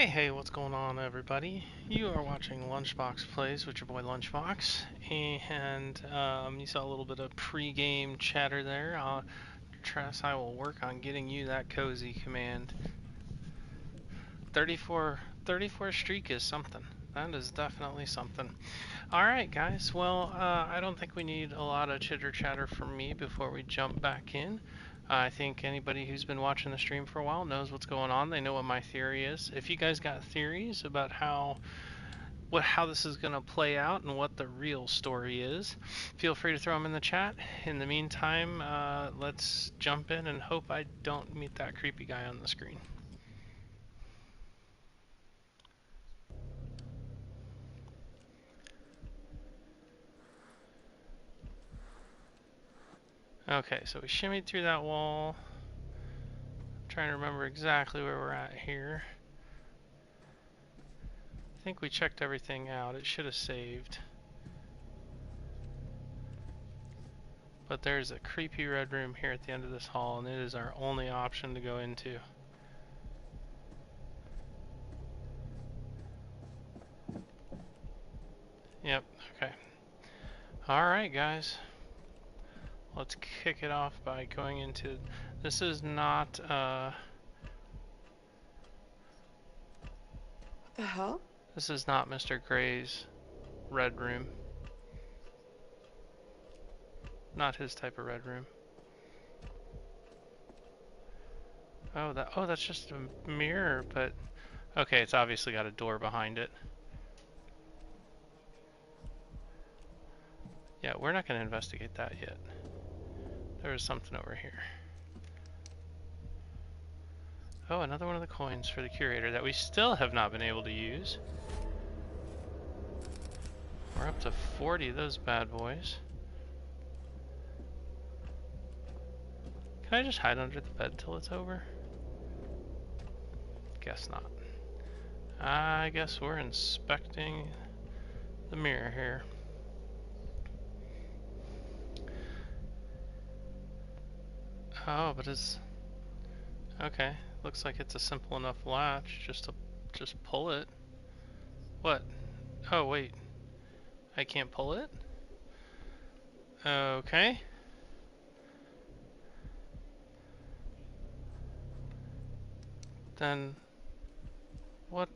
Hey, what's going on, everybody? You are watching Lunchbox Playz with your boy Lunchbox, and you saw a little bit of pre-game chatter there. Tress, I will work on getting you that cozy command. 34 streak is something. That is definitely something. Alright, guys, well, I don't think we need a lot of chitter-chatter from me before we jump back in. I think anybody who's been watching the stream for a while knows what's going on. They know what my theory is. If you guys got theories about how this is going to play out and what the real story is, feel free to throw them in the chat. In the meantime, let's jump in and hope I don't meet that creepy guy on the screen. Okay, so we shimmied through that wall. I'm trying to remember exactly where we're at here. I think we checked everything out. It should have saved. But there's a creepy red room here at the end of this hall, and it is our only option to go into. Yep, okay. Alright, guys. Let's kick it off by going into... This is not, What the hell? This is not Mr. Gray's red room. Not his type of red room. Oh, that's just a mirror, but... Okay, it's obviously got a door behind it. Yeah, we're not going to investigate that yet. There was something over here. Oh, another one of the coins for the curator that we still have not been able to use. We're up to 40 of those bad boys. Can I just hide under the bed till it's over? Guess not. I guess we're inspecting the mirror here. Oh, but it's... Okay, looks like it's a simple enough latch just pull it. What? Oh, wait. I can't pull it? Okay. Then... What?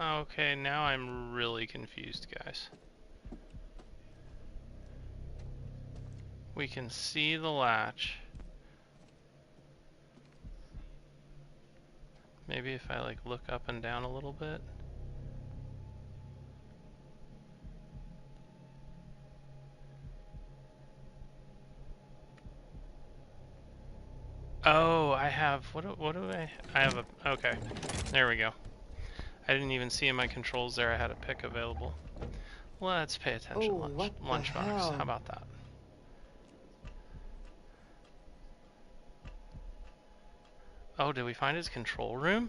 Okay, now I'm really confused, guys. We can see the latch. Maybe if I like look up and down a little bit. Oh, I have, what do I have a, okay, there we go. I didn't even see in my controls there I had a pick available. Let's pay attention, Oh, what the Lunchbox. How hell? about that? Oh, did we find his control room?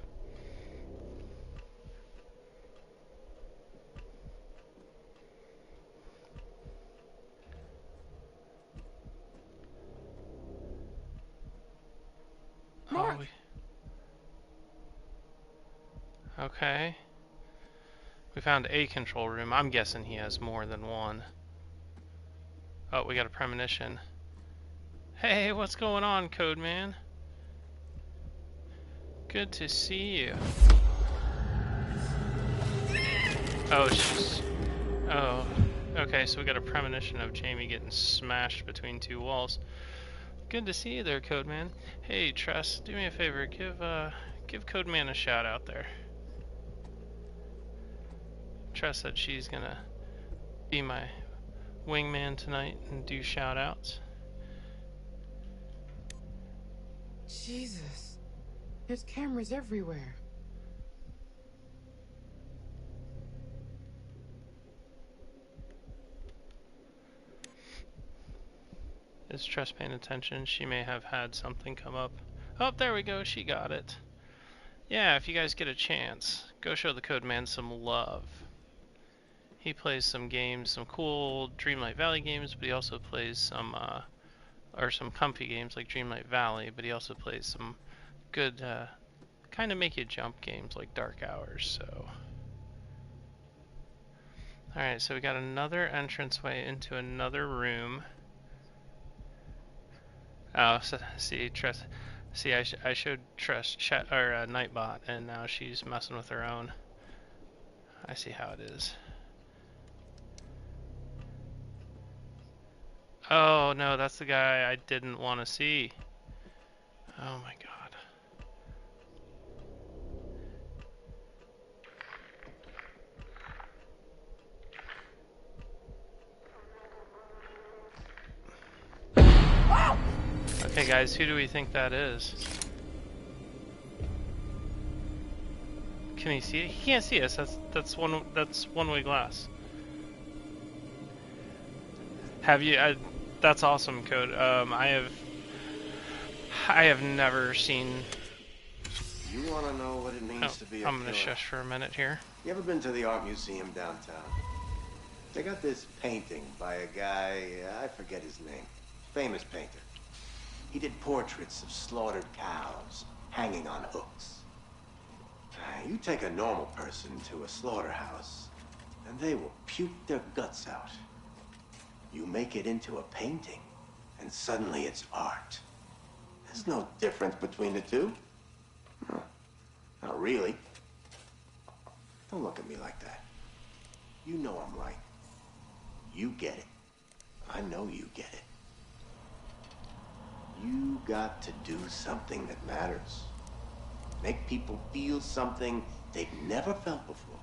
Mark! Oh, okay. We found a control room. I'm guessing he has more than one. Oh, we got a premonition. Hey, what's going on, Code Man? Good to see you. Oh, she's... Oh, okay, so we got a premonition of Jamie getting smashed between two walls. Good to see you there, Code Man. Hey, Tress, do me a favor, give Code Man a shout out there. Tress said she's gonna be my wingman tonight and do shout outs. Jesus. There's cameras everywhere. Is Tress paying attention? She may have had something come up. Oh, there we go, she got it. Yeah, if you guys get a chance, go show the Code Man some love. He plays some games, some cool Dreamlight Valley games, but he also plays some comfy games like Dreamlight Valley, but he also plays some good kind of make you jump games like Dark Hours, so. Alright, so we got another entranceway into another room. Oh, so, see, I showed Nightbot, and now she's messing with her own. I see how it is. Oh no, that's the guy I didn't want to see. Oh my god. Okay guys, who do we think that is? Can he see it? He can't see us. That's one-way glass. Have you? That's awesome, Code. I have never seen. You want to know what it means to be a I'm gonna killer? shush for a minute here. You ever been to the art museum downtown? They got this painting by a guy, I forget his name. Famous painter. He did portraits of slaughtered cows hanging on hooks. You take a normal person to a slaughterhouse, and they will puke their guts out. You make it into a painting, and suddenly it's art. There's no difference between the two. Huh. Not really. Don't look at me like that. You know I'm right. You get it. I know you get it. You got to do something that matters. Make people feel something they've never felt before.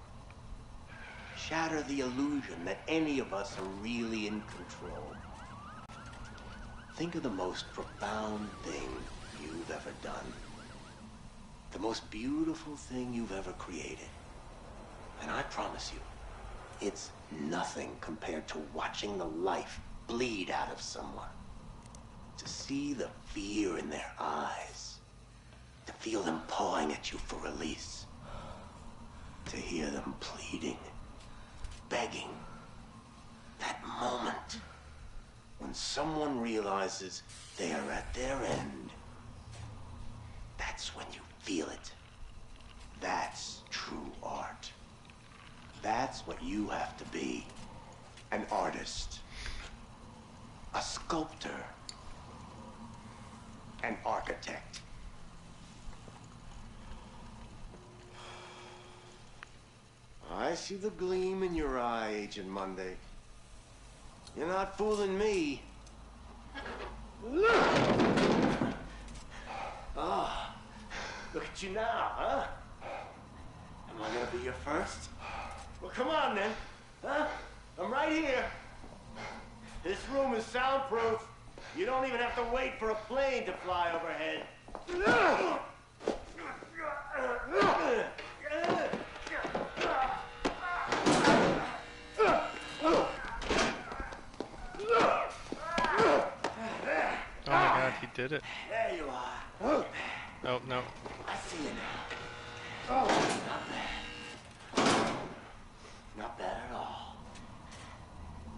Shatter the illusion that any of us are really in control. Think of the most profound thing you've ever done. The most beautiful thing you've ever created. And I promise you, it's nothing compared to watching the life bleed out of someone. To see the fear in their eyes. To feel them pawing at you for release. To hear them pleading, begging. That moment when someone realizes they are at their end. That's when you feel it. That's true art. That's what you have to be. An artist. A sculptor. An architect. I see the gleam in your eye, Agent Monday. You're not fooling me. Ah, look at you now, huh? Am I gonna be your first? Well, come on then, huh? I'm right here. This room is soundproof. You don't even have to wait for a plane to fly overhead. Oh my god, he did it. There you are. Oh no. I see you now. Oh, not bad. Not bad at all.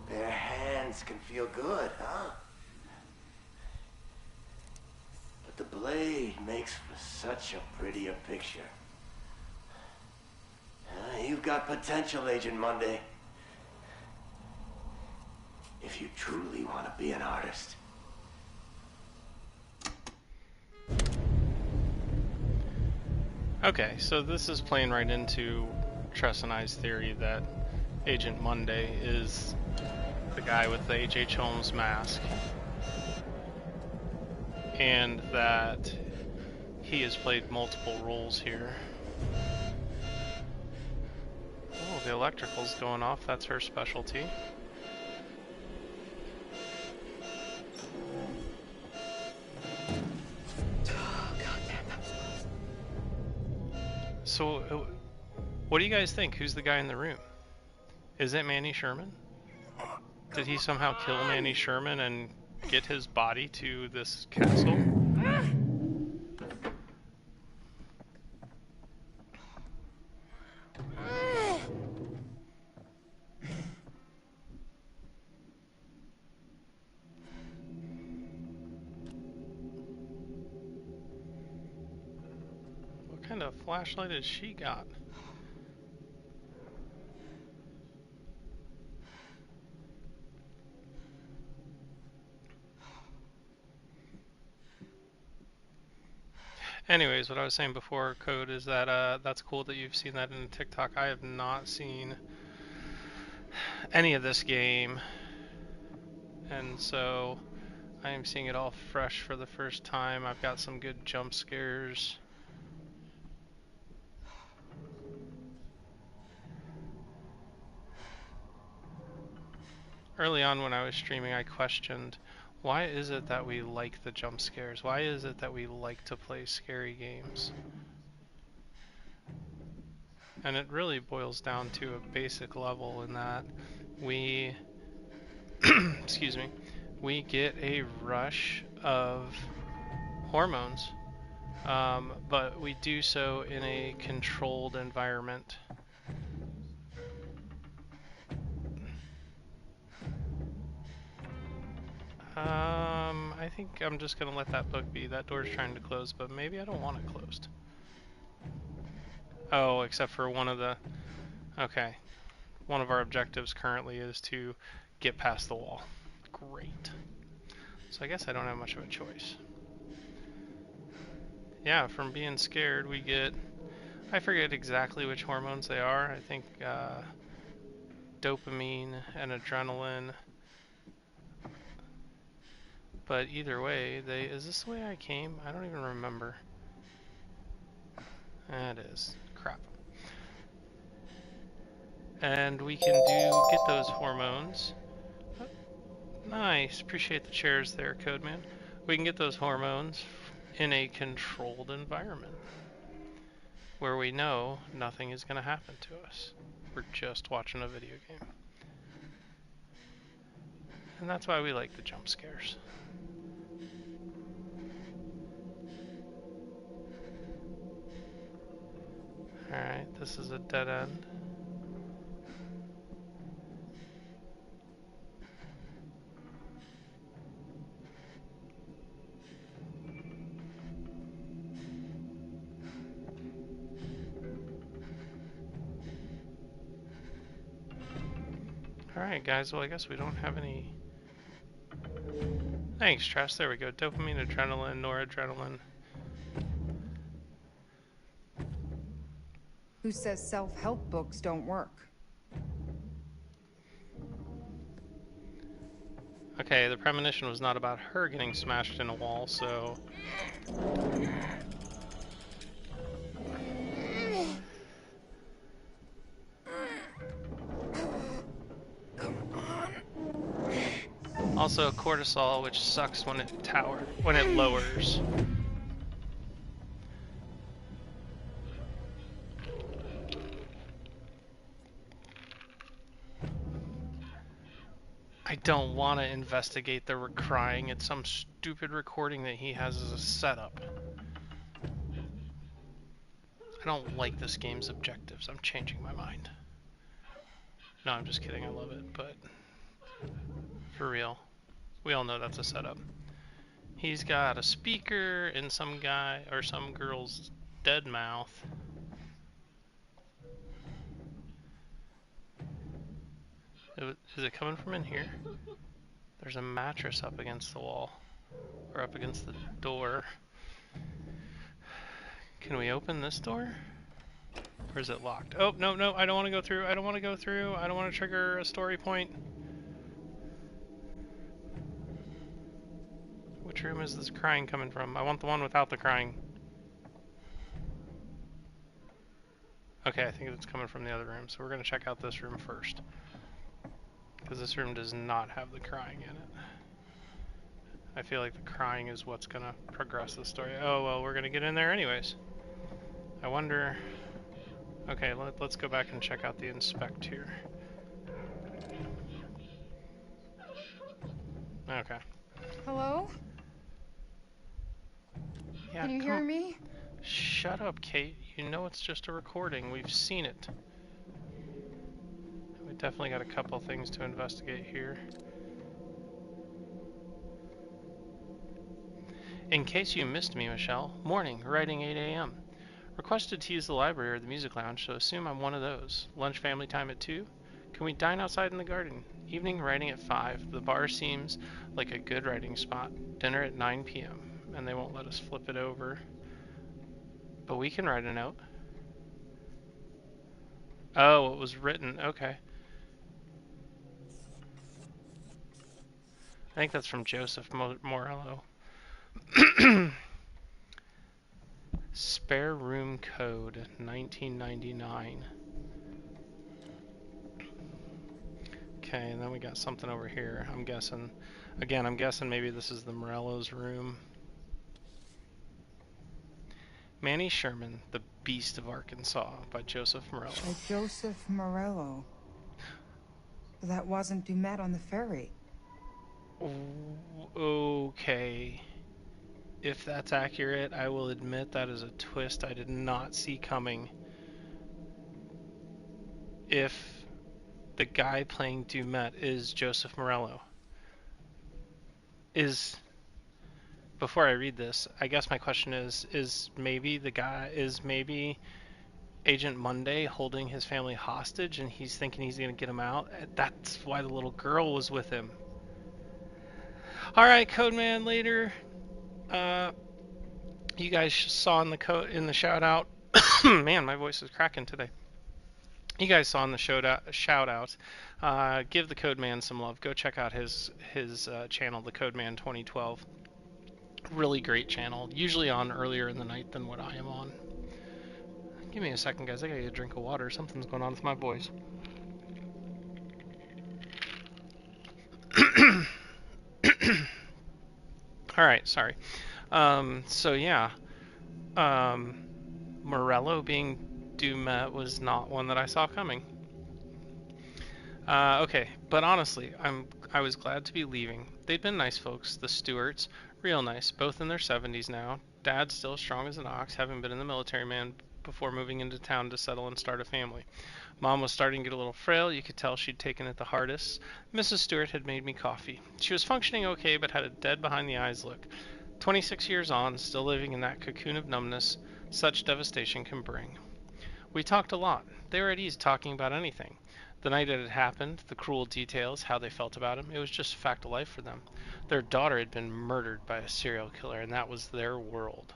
Bare hands can feel good, huh? But the blade makes for such a prettier picture. You've got potential, Agent Monday. If you truly want to be an artist. Okay, so this is playing right into Tress and I's theory that Agent Monday is the guy with the H.H. Holmes mask. And that he has played multiple roles here. Oh, the electrical's going off. That's her specialty. So, what do you guys think? Who's the guy in the room? Is it Manny Sherman? Did he somehow kill Manny Sherman and get his body to this castle? What kind the flashlight has she got? Anyways, what I was saying before, Code, is that that's cool that you've seen that in TikTok. I have not seen any of this game, and so I am seeing it all fresh for the first time. I've got some good jump scares. Early on when I was streaming, I questioned, why is it that we like the jump scares? Why is it that we like to play scary games? And it really boils down to a basic level in that we, excuse me, we get a rush of hormones, but we do so in a controlled environment. I think I'm just gonna let that book be. That door's trying to close, but maybe I don't want it closed. Oh, except for one of the... Okay. One of our objectives currently is to get past the wall. Great. So I guess I don't have much of a choice. Yeah, from being scared we get... I forget exactly which hormones they are. I think dopamine and adrenaline. But either way, they... Is this the way I came? I don't even remember. It is. Crap. And we can get those hormones. Nice. Appreciate the chairs there, Codeman. We can get those hormones in a controlled environment where we know nothing is going to happen to us. We're just watching a video game. And that's why we like the jump scares. Alright, this is a dead end. Alright guys, well I guess we don't have any... Thanks, Trash. There we go. Dopamine, adrenaline, noradrenaline. Who says self-help books don't work? Okay, the premonition was not about her getting smashed in a wall, so... Also cortisol, which sucks when it lowers. I don't want to investigate the crying. It's some stupid recording that he has as a setup. I don't like this game's objectives. I'm changing my mind. No, I'm just kidding. I love it, but for real. We all know that's a setup. He's got a speaker in some guy or some girl's dead mouth. Is it coming from in here? There's a mattress up against the wall. Or up against the door. Can we open this door? Or is it locked? Oh, no, no, I don't want to go through. I don't want to go through. I don't want to trigger a story point. Which room is this crying coming from? I want the one without the crying. Okay, I think it's coming from the other room, so we're going to check out this room first. Because this room does not have the crying in it. I feel like the crying is what's going to progress the story. Oh, well, we're going to get in there anyways. I wonder... Okay, let's go back and check out the inspect here. Okay. Hello? Yeah, Can you hear me? Shut up, Kate. You know it's just a recording. We've seen it. We definitely got a couple things to investigate here. In case you missed me, Michelle, morning, writing 8 a.m. Requested to use the library or the music lounge, so assume I'm one of those. Lunch family time at 2? Can we dine outside in the garden? Evening writing at 5. The bar seems like a good writing spot. Dinner at 9 p.m. And they won't let us flip it over. But we can write a note. Oh, it was written. Okay. I think that's from Joseph Morello. Spare room code 1999. Okay, and then we got something over here. I'm guessing. Again, I'm guessing maybe this is the Morello's room. Manny Sherman, The Beast of Arkansas by Joseph Morello. By Joseph Morello. That wasn't Dumet on the ferry. Okay. If that's accurate, I will admit that is a twist I did not see coming. If the guy playing Dumet is Joseph Morello. Before I read this, I guess my question is maybe Agent Monday holding his family hostage and he's thinking he's going to get him out? That's why the little girl was with him. Alright, Codeman, later. You guys saw in the shout out. Man, my voice is cracking today. You guys saw in the shout out. Give the Codeman some love. Go check out his channel, the Codeman 2012. Really great channel. Usually on earlier in the night than what I am on. Give me a second, guys. I gotta get a drink of water. Something's going on with my voice. Alright, sorry. So yeah. Morello being Dumet was not one that I saw coming. Okay, but honestly, I was glad to be leaving. They'd been nice folks, the Stewarts, real nice, both in their 70s now. Dad still strong as an ox, having been in the military man before moving into town to settle and start a family. Mom was starting to get a little frail, you could tell she'd taken it the hardest. Mrs. Stewart had made me coffee. She was functioning okay, but had a dead behind the eyes look. 26 years on, still living in that cocoon of numbness such devastation can bring. We talked a lot. They were at ease talking about anything. The night it had happened, the cruel details, how they felt about him, it was just a fact of life for them. Their daughter had been murdered by a serial killer, and that was their world.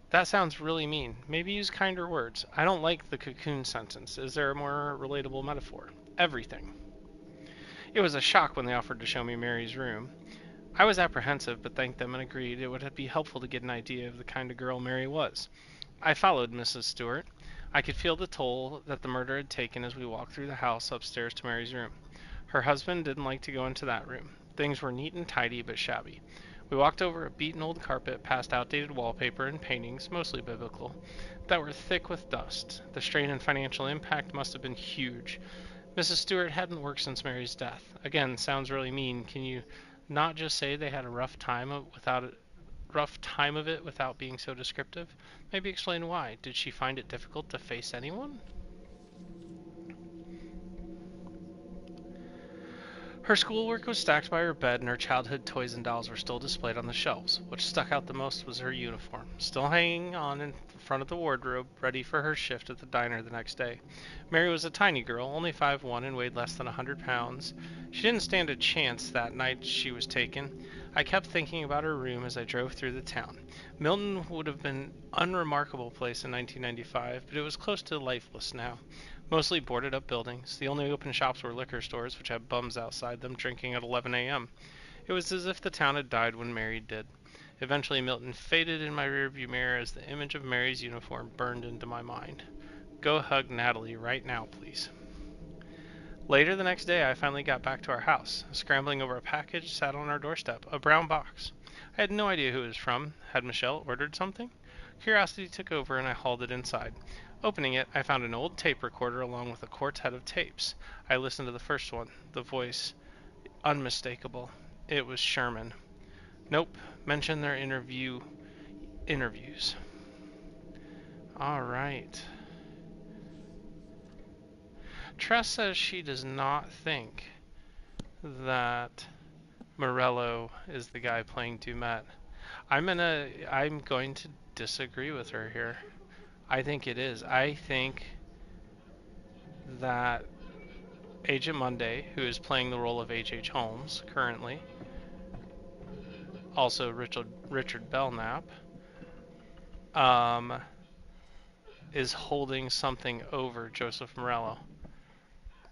That sounds really mean. Maybe use kinder words. I don't like the cocoon sentence. Is there a more relatable metaphor? Everything. It was a shock when they offered to show me Mary's room. I was apprehensive, but thanked them and agreed it would be helpful to get an idea of the kind of girl Mary was. I followed Mrs. Stewart. I could feel the toll that the murder had taken as we walked through the house upstairs to Mary's room. Her husband didn't like to go into that room. Things were neat and tidy, but shabby. We walked over a beaten old carpet, past outdated wallpaper and paintings, mostly biblical, that were thick with dust. The strain and financial impact must have been huge. Mrs. Stewart hadn't worked since Mary's death. Again, sounds really mean. Can you not just say they had a rough time of it without being so descriptive? Maybe explain why. Did she find it difficult to face anyone? Her schoolwork was stacked by her bed, and her childhood toys and dolls were still displayed on the shelves. What stuck out the most was her uniform, still hanging on in front of the wardrobe, ready for her shift at the diner the next day. Mary was a tiny girl, only 5'1", and weighed less than 100 pounds. She didn't stand a chance that night she was taken. I kept thinking about her room as I drove through the town. Milton would have been an unremarkable place in 1995, but it was close to lifeless now. Mostly boarded up buildings. The only open shops were liquor stores, which had bums outside them drinking at 11 a.m. It was as if the town had died when Mary did. Eventually Milton faded in my rearview mirror as the image of Mary's uniform burned into my mind. Go hug Natalie right now, please. Later the next day, I finally got back to our house. Scrambling over a package sat on our doorstep, a brown box. I had no idea who it was from. Had Michelle ordered something? Curiosity took over and I hauled it inside. Opening it, I found an old tape recorder along with a quartet of tapes. I listened to the first one. The voice, unmistakable. It was Sherman. Nope, mention their interviews. Alright. Tress says she does not think that Morello is the guy playing Dumet. I'm going to disagree with her here. I think it is. I think that Agent Monday, who is playing the role of H.H. Holmes currently, also Richard Belknap, is holding something over Joseph Morello.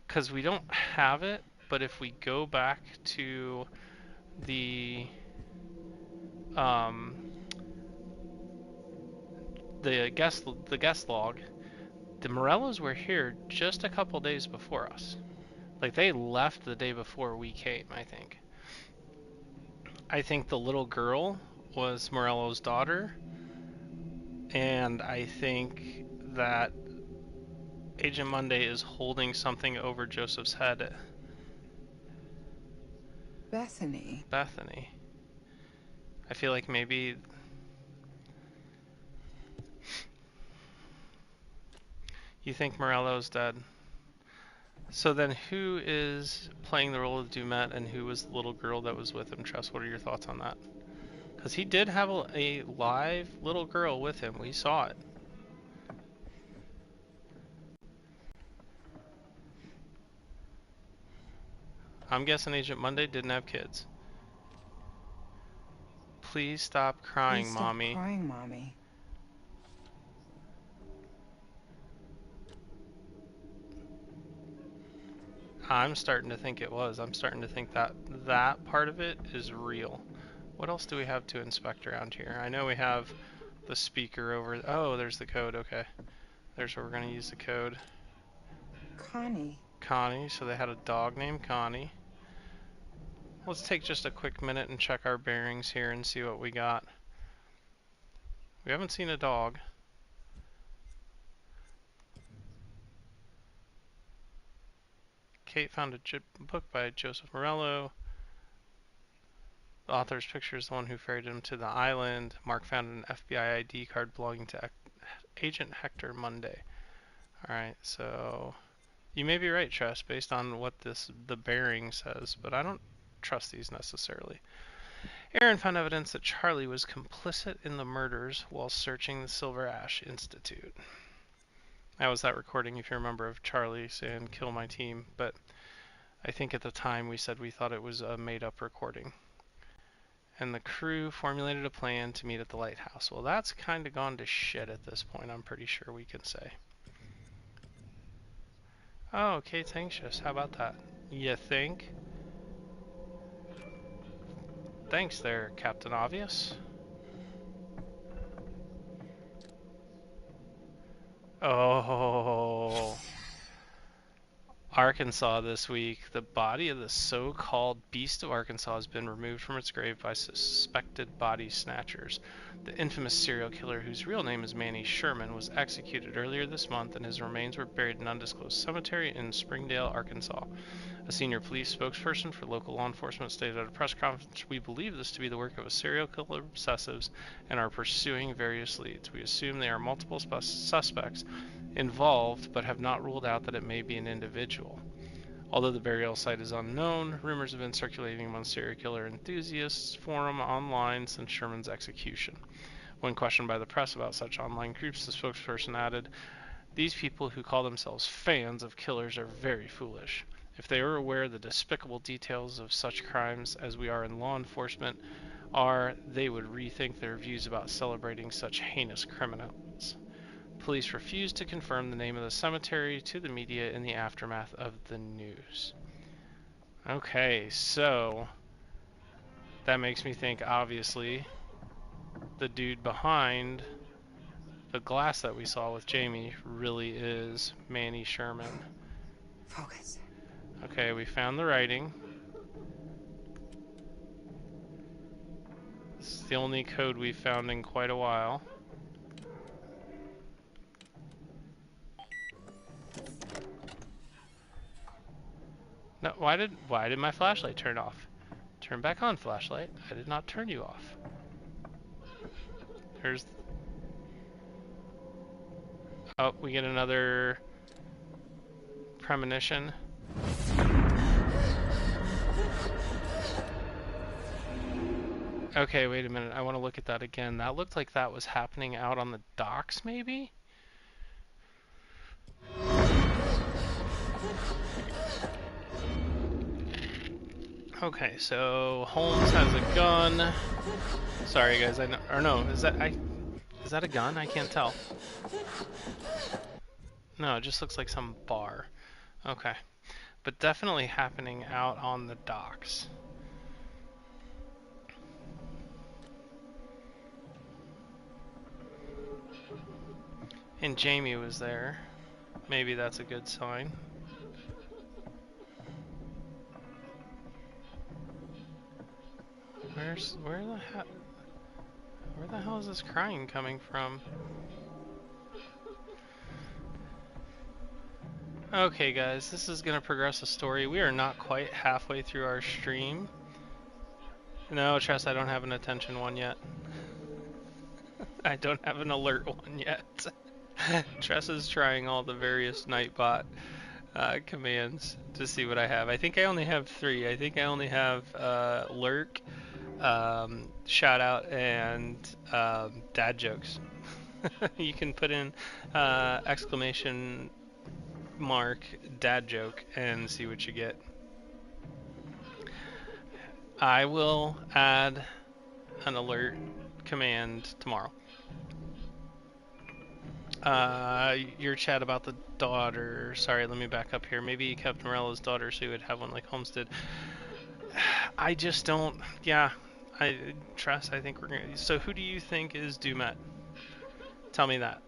Because we don't have it, but if we go back to the guest log, the Morellos were here just a couple days before us. Like, they left the day before we came, I think. I think the little girl was Morello's daughter, and I think that Agent Monday is holding something over Joseph's head. Bethany. Bethany. I feel like maybe... You think Morello's dead. So then who is playing the role of Dumet, and who was the little girl that was with him? Tress, what are your thoughts on that? Because he did have a live little girl with him. We saw it. I'm guessing Agent Monday didn't have kids. Please stop crying, Please stop Mommy. crying, Mommy. I'm starting to think it was. I'm starting to think that that part of it is real. What else do we have to inspect around here? I know we have the speaker over... Oh, there's the code. Okay. There's where we're going to use the code. Connie. Connie. So they had a dog named Connie. Let's take just a quick minute and check our bearings here and see what we got. We haven't seen a dog. Kate found a book by Joseph Morello. The author's picture is the one who ferried him to the island. Mark found an FBI ID card belonging to Agent Hector Monday. Alright, so you may be right, Tress, based on what the bearing says, but I don't trust these necessarily. Aaron found evidence that Charlie was complicit in the murders while searching the Silver Ash Institute. That was that recording, if you remember, of Charlie saying, "Kill my team," but I think at the time we said we thought it was a made-up recording. And the crew formulated a plan to meet at the lighthouse. Well, that's kind of gone to shit at this point, I'm pretty sure we can say. Oh, Kate's anxious. How about that? You think? Thanks there, Captain Obvious. Oh... Arkansas this week. The body of the so-called Beast of Arkansas has been removed from its grave by suspected body snatchers. The infamous serial killer, whose real name is Manny Sherman, was executed earlier this month, and his remains were buried in an undisclosed cemetery in Springdale, Arkansas. A senior police spokesperson for local law enforcement stated at a press conference, "We believe this to be the work of a serial killer obsessives and are pursuing various leads. We assume there are multiple suspects involved, but have not ruled out that it may be an individual. Although the burial site is unknown, rumors have been circulating among serial killer enthusiasts forum online since Sherman's execution." When questioned by the press about such online groups, the spokesperson added, "These people who call themselves fans of killers are very foolish. If they were aware of the despicable details of such crimes as we are in law enforcement are, they would rethink their views about celebrating such heinous criminals." Police refused to confirm the name of the cemetery to the media in the aftermath of the news. Okay, so that makes me think, obviously, the dude behind the glass that we saw with Jamie really is Manny Sherman. Focus. Okay, we found the writing. It's the only code we've found in quite a while. No, why did my flashlight turn off? Turn back on, flashlight. I did not turn you off. Here's... Oh, we get another premonition. Okay, wait a minute. I want to look at that again. That looked like that was happening out on the docks, maybe? Okay, so Holmes has a gun. Sorry, guys. I know, or no, is that a gun? I can't tell. No, it just looks like some bar. Okay, but definitely happening out on the docks. And Jamie was there. Maybe that's a good sign. Where the hell is this crying coming from? Okay, guys, this is gonna progress the story. We are not quite halfway through our stream. No, Tress, I don't have an attention one yet. I don't have an alert one yet. Tress is trying all the various Nightbot commands to see what I have. I think I only have 3. I think I only have lurk, shout out, and dad jokes. You can put in exclamation mark dad joke and see what you get. I will add an alert command tomorrow. Your chat about the daughter. Sorry, let me back up here. Maybe you kept Morella's daughter so you would have one like Holmes did. I just don't. Yeah, Tress. I think we're gonna. So who do you think is Dumet? Tell me that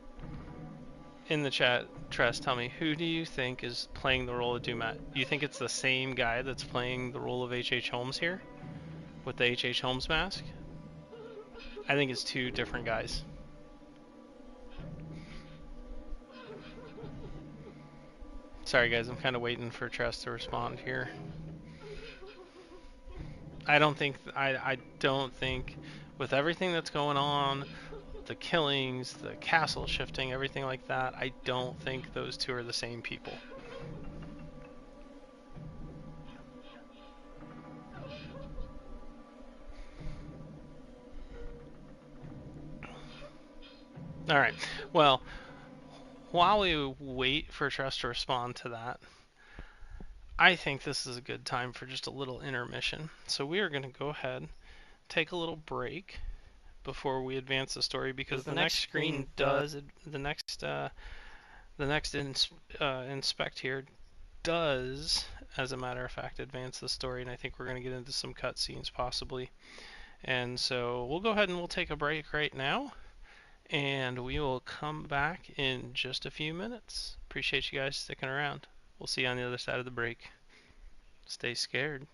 in the chat. Tress, tell me, who do you think is playing the role of Dumet? You think it's the same guy that's playing the role of H.H. Holmes here with the H.H. Holmes mask? I think it's 2 different guys. Sorry guys, I'm kind of waiting for Tress to respond here. I don't think with everything that's going on, the killings, the castle shifting, everything like that, I don't think those 2 are the same people. All right. Well, while we wait for Tress to respond to that, I think this is a good time for just a little intermission. So we are going to go ahead, take a little break before we advance the story, because the next screen does the next inspect here does, as a matter of fact, advance the story, and I think we're going to get into some cutscenes possibly. And so we'll go ahead and we'll take a break right now, and we will come back in just a few minutes. Appreciate you guys sticking around. We'll see you on the other side of the break. Stay scared.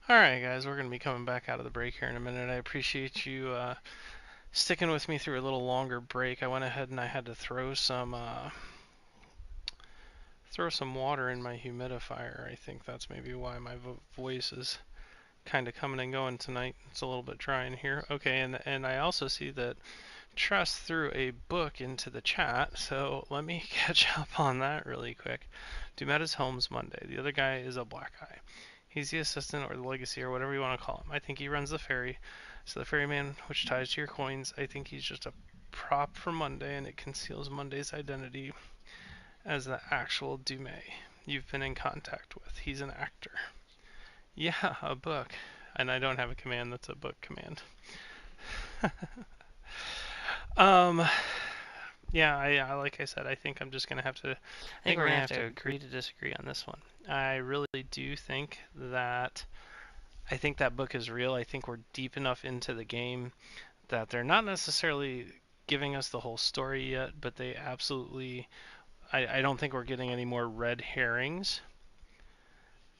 Alright, guys, we're going to be coming back out of the break here in a minute. I appreciate you sticking with me through a little longer break. I went ahead and I had to throw some water in my humidifier. I think that's maybe why my voice is kind of coming and going tonight. It's a little bit dry in here. Okay, and I also see that Trust threw a book into the chat, so let me catch up on that really quick. Dumet is Holmes Monday. The other guy is a black guy. He's the assistant or the legacy or whatever you want to call him. I think he runs the ferry. So the ferryman, which ties to your coins, I think he's just a prop for Monday, and it conceals Monday's identity as the actual Dumet you've been in contact with. He's an actor. Yeah, a book. And I don't have a command that's a book command. Yeah, I like I said, I think I'm just gonna have to. I think we're gonna have to agree to disagree on this one. I really do think that. I think that book is real. I think we're deep enough into the game that they're not necessarily giving us the whole story yet, but they absolutely. I don't think we're getting any more red herrings.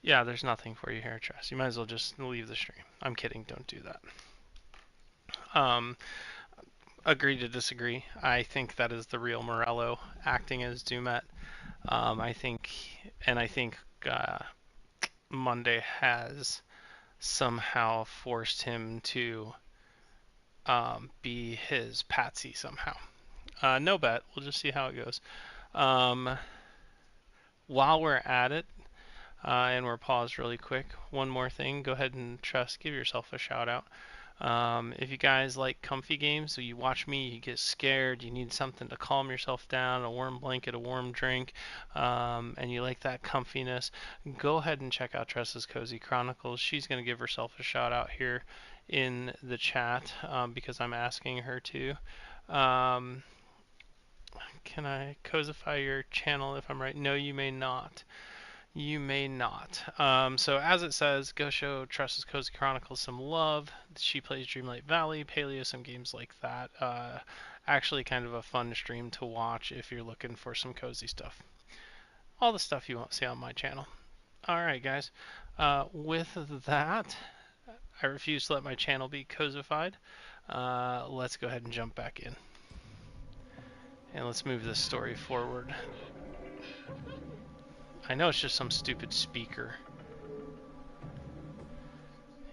Yeah, there's nothing for you here, Tress. You might as well just leave the stream. I'm kidding. Don't do that. Agree to disagree. I think that is the real Morello acting as Dumet. I think Monday has somehow forced him to be his patsy somehow. No bet. We'll just see how it goes. While we're at it, and we're paused really quick, one more thing. Go ahead and Trust, give yourself a shout out. If you guys like comfy games, so you watch me, you get scared, you need something to calm yourself down, a warm blanket, a warm drink, and you like that comfiness, go ahead and check out Tressa's Cozy Chronicles. She's going to give herself a shout out here in the chat because I'm asking her to. Can I cozify your channel if I'm right? No, you may not. You may not. So as it says, go show Tressa's Cozy Chronicles some love. She plays Dreamlight Valley, Paleo, some games like that. Actually kind of a fun stream to watch if you're looking for some cozy stuff. All the stuff you won't see on my channel. Alright guys, with that, I refuse to let my channel be cozified. Let's go ahead and jump back in. And let's move this story forward. I know it's just some stupid speaker.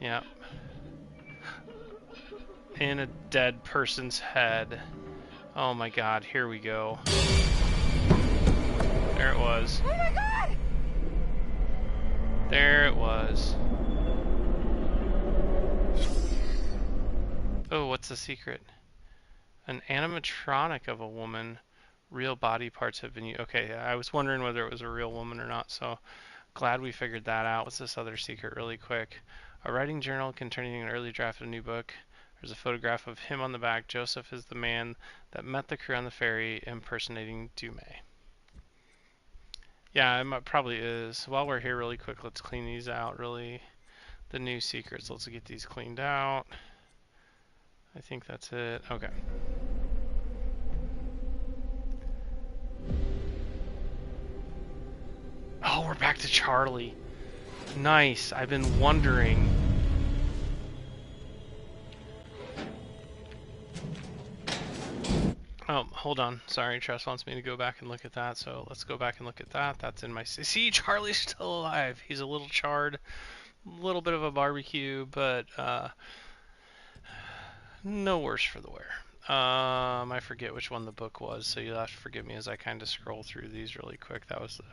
Yep. In a dead person's head. Oh my god, here we go. There it was. Oh my god! There it was. Oh, what's the secret? An animatronic of a woman. Real body parts have been used. Okay, I was wondering whether it was a real woman or not, so glad we figured that out. What's this other secret really quick? A writing journal containing an early draft of a new book. There's a photograph of him on the back. Joseph is the man that met the crew on the ferry impersonating Dumet. Yeah, it probably is. While we're here really quick, let's clean these out really. The new secrets, let's get these cleaned out. I think that's it. Okay. Oh, we're back to Charlie. Nice. I've been wondering. Oh, hold on. Sorry, Tress wants me to go back and look at that, so let's go back and look at that. That's in my... See, Charlie's still alive. He's a little charred, a little bit of a barbecue, but no worse for the wear. I forget which one the book was, so you'll have to forgive me as I kind of scroll through these really quick. That was the...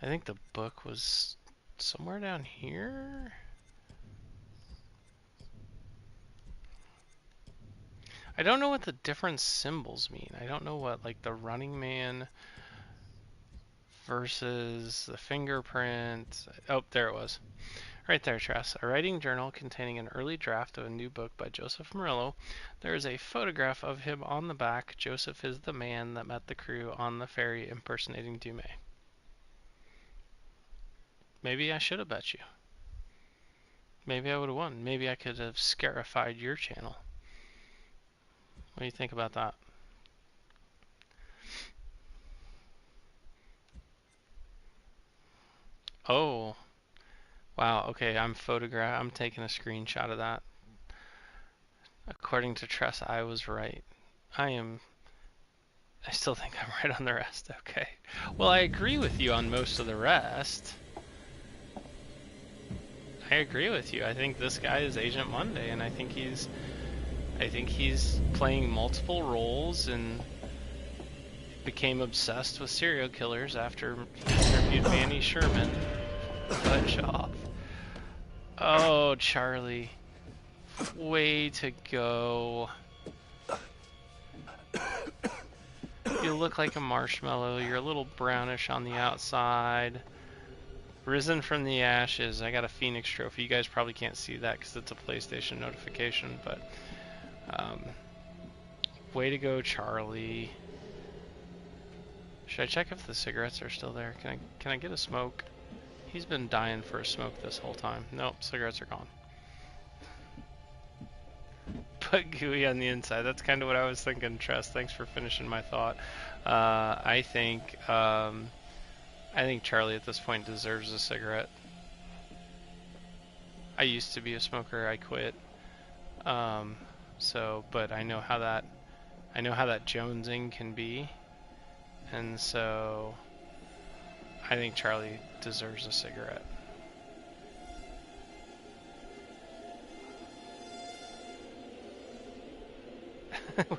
I think the book was somewhere down here. I don't know what the different symbols mean. I don't know what, like, the running man versus the fingerprint. Oh, there it was. Right there, Tress. A writing journal containing an early draft of a new book by Joseph Murillo. There is a photograph of him on the back. Joseph is the man that met the crew on the ferry impersonating Dumet. Maybe I should have bet you. Maybe I would have won. Maybe I could have scarified your channel. What do you think about that? Oh, Wow, okay, I'm taking a screenshot of that. According to Tress, I was right. I still think I'm right on the rest. Okay. Well, I agree with you on most of the rest. I agree with you. I think this guy is Agent Monday, and I think he's playing multiple roles and became obsessed with serial killers after he interviewed Manny Sherman. Fudge off. Oh, Charlie. Way to go. You look like a marshmallow. You're a little brownish on the outside. Risen from the ashes. I got a Phoenix trophy. You guys probably can't see that because it's a PlayStation notification, but way to go, Charlie. Should I check if the cigarettes are still there? Can I get a smoke? He's been dying for a smoke this whole time. Nope, cigarettes are gone. Put gooey on the inside. That's kind of what I was thinking, Tress. Thanks for finishing my thought. I think Charlie at this point deserves a cigarette. I used to be a smoker. I quit. But I know how that jonesing can be, and so I think Charlie deserves a cigarette.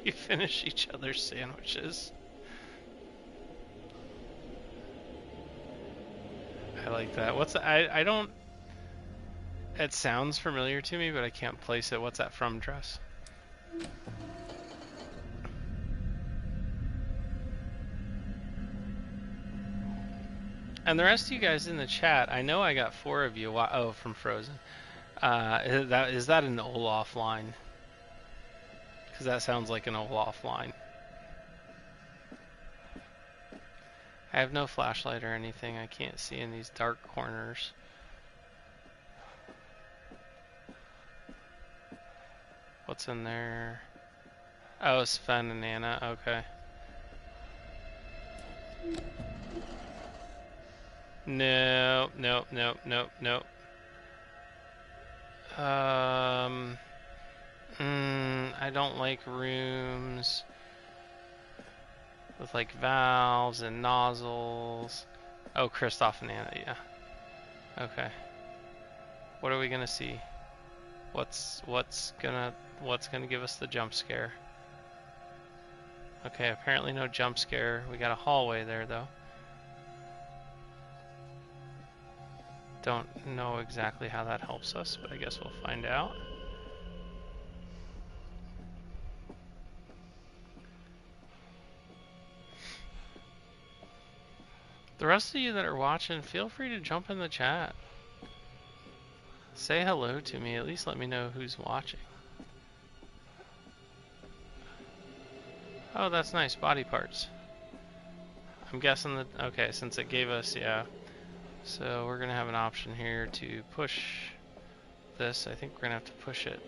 We finish each other's sandwiches. I like that. I don't. It sounds familiar to me, but I can't place it. What's that from, Dress? And the rest of you guys in the chat, I know I got 4 of you. Oh, from Frozen. Is that an Olaf line? Because that sounds like an Olaf line. I have no flashlight or anything. I can't see in these dark corners. What's in there? Oh, Sven and Anna. Okay. No. I don't like rooms with like valves and nozzles. Oh, Kristoff and Anna, yeah. Okay. What are we gonna see? What's gonna give us the jump scare? Okay, apparently no jump scare. We got a hallway there though. Don't know exactly how that helps us, but I guess we'll find out. The rest of you that are watching, feel free to jump in the chat. Say hello to me, at least let me know who's watching. Oh, that's nice, body parts. I'm guessing that, okay, since it gave us, yeah. So we're gonna have an option here to push this. I think we're gonna have to push it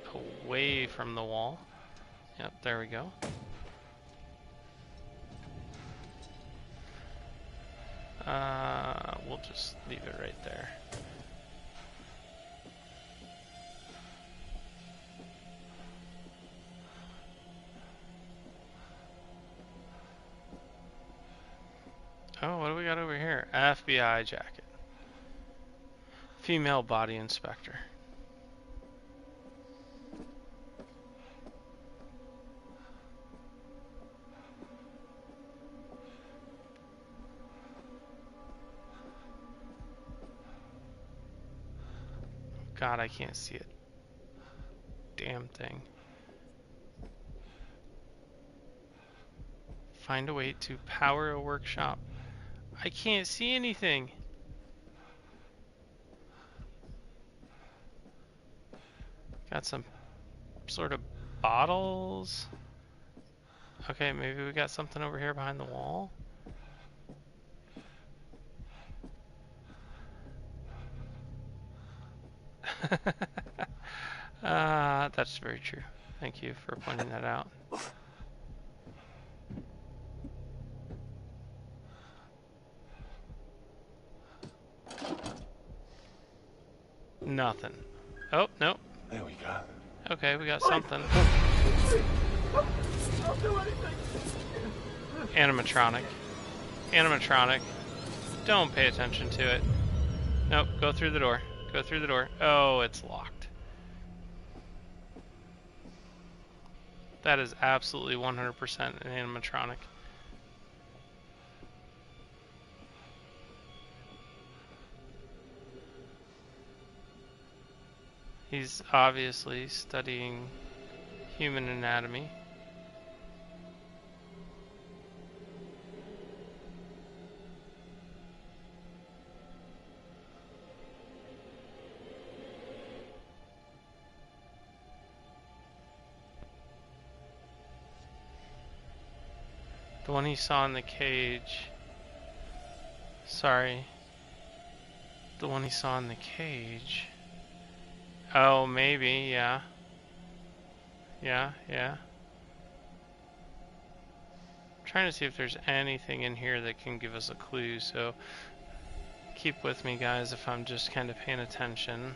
away from the wall. Yep, there we go. We'll just leave it right there. Oh, what do we got over here? FBI jacket. Female body inspector. God, I can't see it. Damn thing. Find a way to power a workshop. I can't see anything. Got some sort of bottles. Okay, maybe we got something over here behind the wall. That's very true. Thank you for pointing that out. Nothing. Oh, no. There we go. Okay, we got something. Don't do anything. Animatronic. Animatronic. Don't pay attention to it. Nope, go through the door. Go through the door. Oh, it's locked. That is absolutely 100% an animatronic. He's obviously studying human anatomy. The one he saw in the cage. Sorry. The one he saw in the cage. Oh, maybe, yeah. Yeah. I'm trying to see if there's anything in here that can give us a clue, so keep with me, guys, if I'm just kind of paying attention.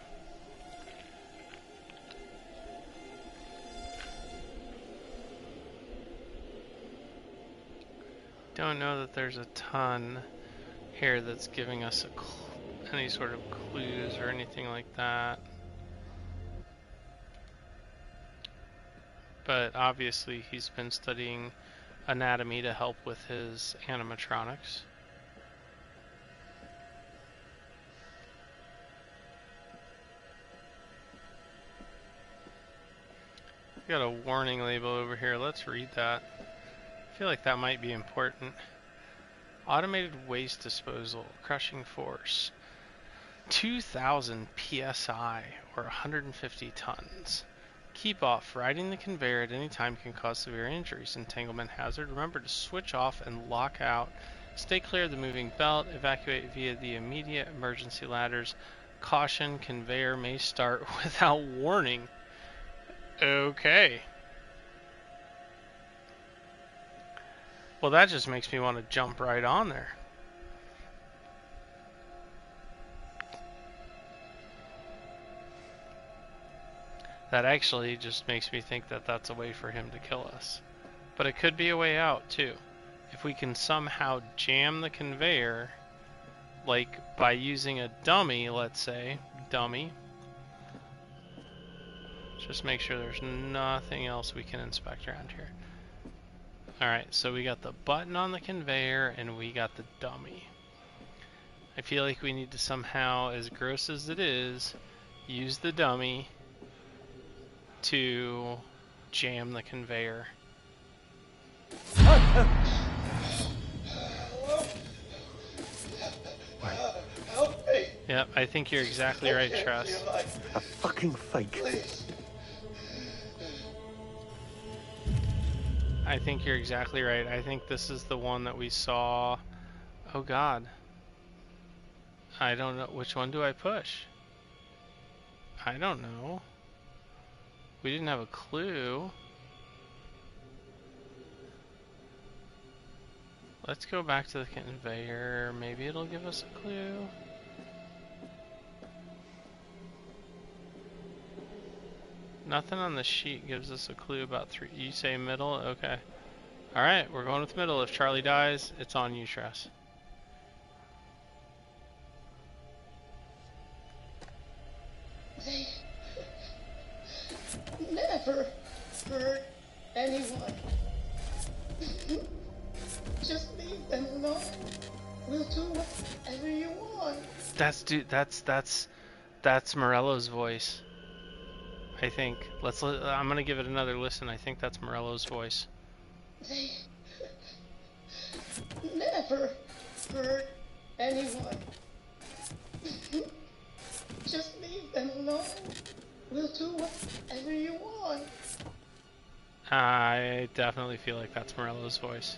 Don't know that there's a ton here that's giving us any sort of clues or anything like that. But obviously he's been studying anatomy to help with his animatronics. We got a warning label over here. Let's read that. I feel like that might be important. Automated waste disposal, crushing force, 2,000 psi or 150 tons. Keep off. Riding the conveyor at any time can cause severe injuries. Entanglement hazard. Remember to switch off and lock out. Stay clear of the moving belt. Evacuate via the immediate emergency ladders. Caution, conveyor may start without warning. Okay. Well, that just makes me want to jump right on there. That actually just makes me think that that's a way for him to kill us. But it could be a way out, too. If we can somehow jam the conveyor, like by using a dummy, let's say. Dummy. Just make sure there's nothing else we can inspect around here. Alright, so we got the button on the conveyor and we got the dummy. I feel like we need to somehow, as gross as it is, use the dummy to jam the conveyor. Yep, I think you're exactly right, Tress. A fucking fake. I think you're exactly right. I think this is the one that we saw. Oh god. I don't know. Which one do I push? I don't know. We didn't have a clue. Let's go back to the conveyor. Maybe it'll give us a clue. Nothing on the sheet gives us a clue about three. You say middle? Okay. Alright, we're going with middle. If Charlie dies, it's on you, Tress. They never hurt anyone. Just leave them alone. We'll do whatever you want. That's Morello's voice. I think. I'm gonna give it another listen. I think that's Morello's voice. They never hurt anyone. Just leave them alone. We'll do whatever you want. I definitely feel like that's Morello's voice.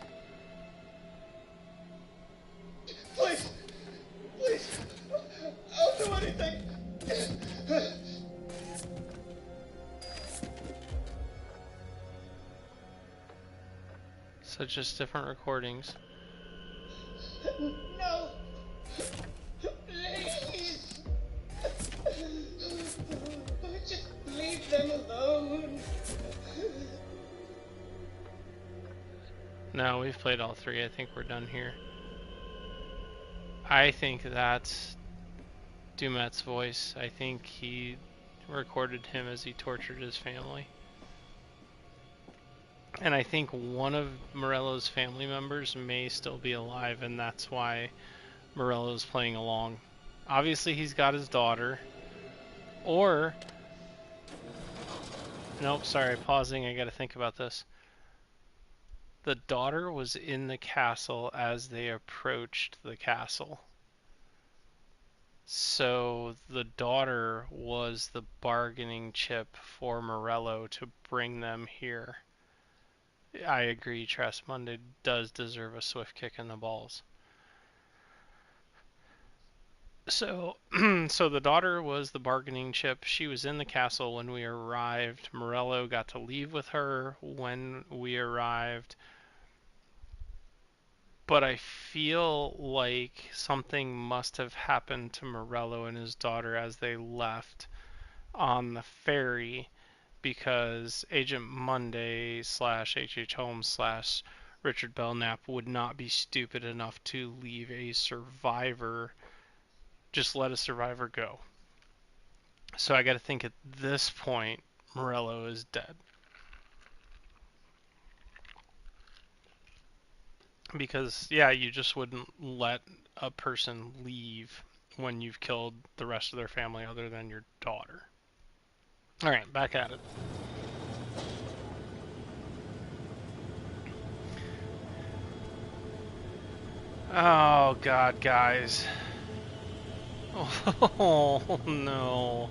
Please, please, I'll do anything. So just different recordings. No, please. No, we've played all 3. I think we're done here. I think that's Dumet's voice. I think he recorded him as he tortured his family. And I think one of Morello's family members may still be alive, and that's why Morello's playing along. Obviously, he's got his daughter. Or... Nope, sorry, pausing, I gotta think about this. The daughter was in the castle as they approached the castle. So the daughter was the bargaining chip for Morello to bring them here. I agree, Trasmundo does deserve a swift kick in the balls. So, so the daughter was the bargaining chip. She was in the castle when we arrived. Morello got to leave with her when we arrived. But I feel like something must have happened to Morello and his daughter as they left on the ferry, because Agent Monday / H.H. Holmes / Richard Belknap would not be stupid enough to leave a survivor, just let a survivor go. So I gotta think at this point, Morello is dead. Because, yeah, you just wouldn't let a person leave when you've killed the rest of their family other than your daughter. Alright, back at it. Oh god, guys. Oh no.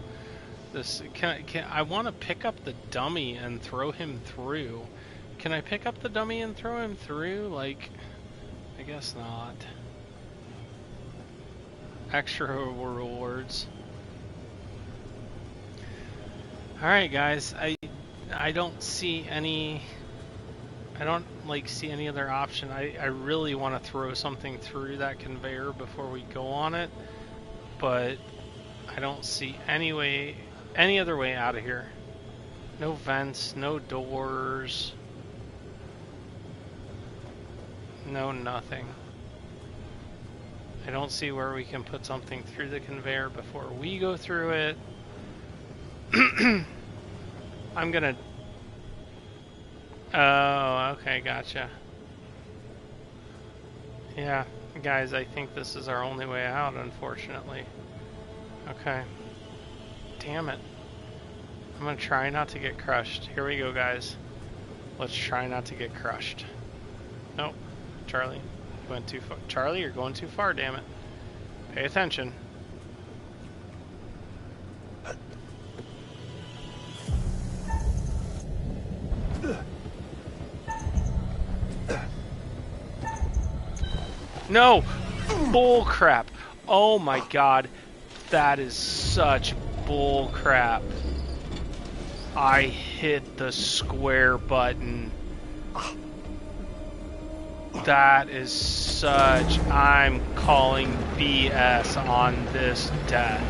This can I want to pick up the dummy and throw him through. Can I pick up the dummy and throw him through? Like, I guess not. Extra rewards. Alright guys, I don't see any, I don't like see any other option. I really want to throw something through that conveyor before we go on it, but I don't see any other way out of here. No vents, no doors, no nothing. I don't see where we can put something through the conveyor before we go through it. I'm gonna... Oh, okay, gotcha. Yeah, guys, I think this is our only way out, unfortunately. Okay. Damn it. I'm gonna try not to get crushed. Here we go, guys. Let's try not to get crushed. Nope. Charlie, you went too far. Charlie, you're going too far, damn it. Pay attention. No! Bull crap. Oh my god. That is such bull crap. I hit the square button. That is such... I'm calling BS on this death.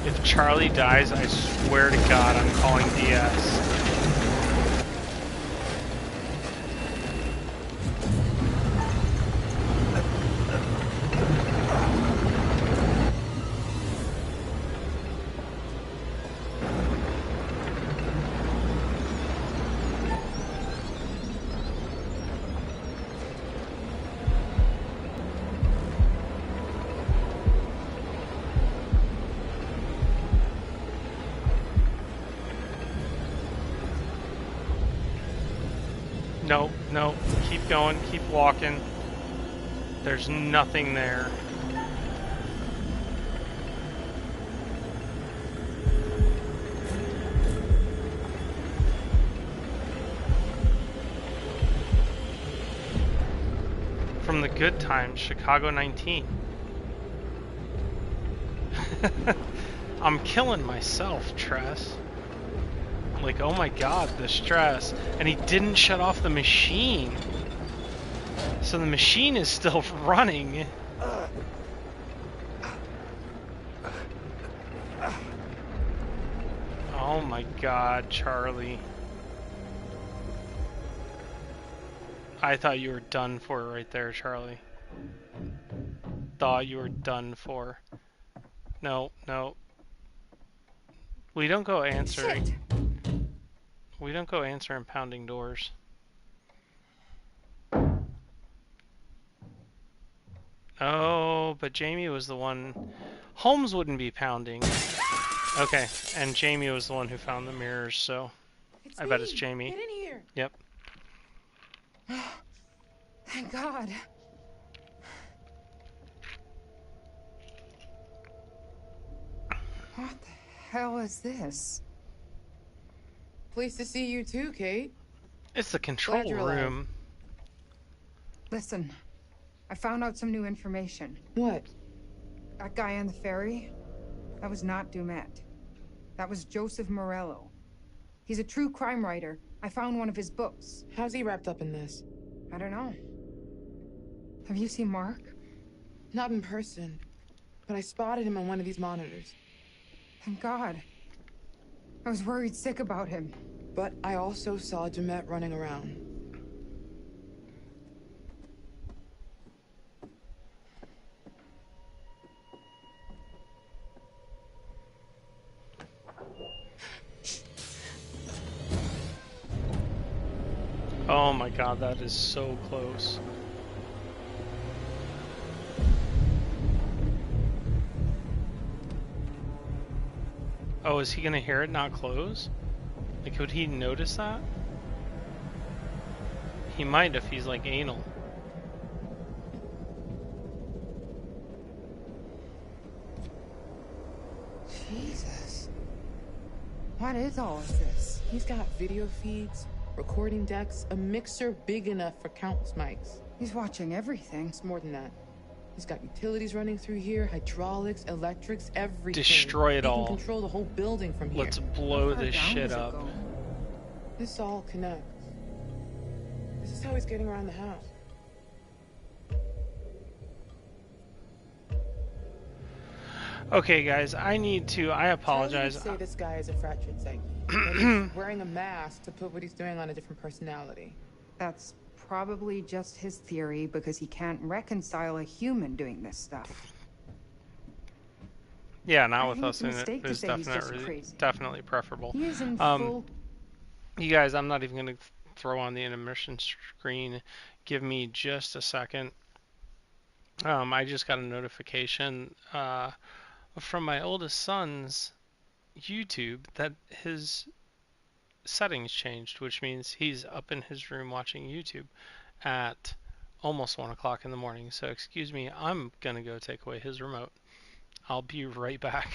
If Charlie dies, I swear to God I'm calling BS. No, keep going, keep walking. There's nothing there. From the good times, Chicago 19. I'm killing myself, Tress. Like, oh my god, the stress. And he didn't shut off the machine. So the machine is still running. Oh my god, Charlie. I thought you were done for right there, Charlie. Thought you were done for. No, no. We don't go answering. Shit. We don't go answering pounding doors. Oh, but Jamie was the one. Holmes wouldn't be pounding. Okay, and Jamie was the one who found the mirrors, so I bet it's Jamie. Get in here. Yep. Thank God. What the hell is this? Pleased to see you too, Kate. It's the control Glad you're alive. room. Listen, I found out some new information. What? That guy on the ferry, that was not Dumet. That was Joseph Morello. He's a true crime writer. I found one of his books. How's he wrapped up in this? I don't know. Have you seen Mark? Not in person, but I spotted him on one of these monitors. Thank God. I was worried sick about him. But I also saw Dumet running around. Oh my god, that is so close. Oh, is he gonna hear it not close? Like, would he notice that? He might if he's like anal. Jesus. What is all of this? He's got video feeds, recording decks, a mixer big enough for countless mics. He's watching everything. It's more than that. He's got utilities running through here, hydraulics, electrics, everything. Destroy it he all. Can control the whole building from here. Let's blow How far this down shit does it up. go? This all connects. This is how he's getting around the house. Okay, guys, I apologize. Charlie would say this guy is a fractured psyche. That he's wearing a mask to put what he's doing on a different personality. That's probably just his theory because he can't reconcile a human doing this stuff. Yeah, not I with think us it's a in it. mistake to It's say he's just definitely, crazy. definitely preferable. He is in full... You guys, I'm not even going to throw on the intermission screen. Give me just a second. I just got a notification from my oldest son's YouTube that his settings changed, which means he's up in his room watching YouTube at almost 1 o'clock in the morning. So excuse me, I'm going to go take away his remote. I'll be right back.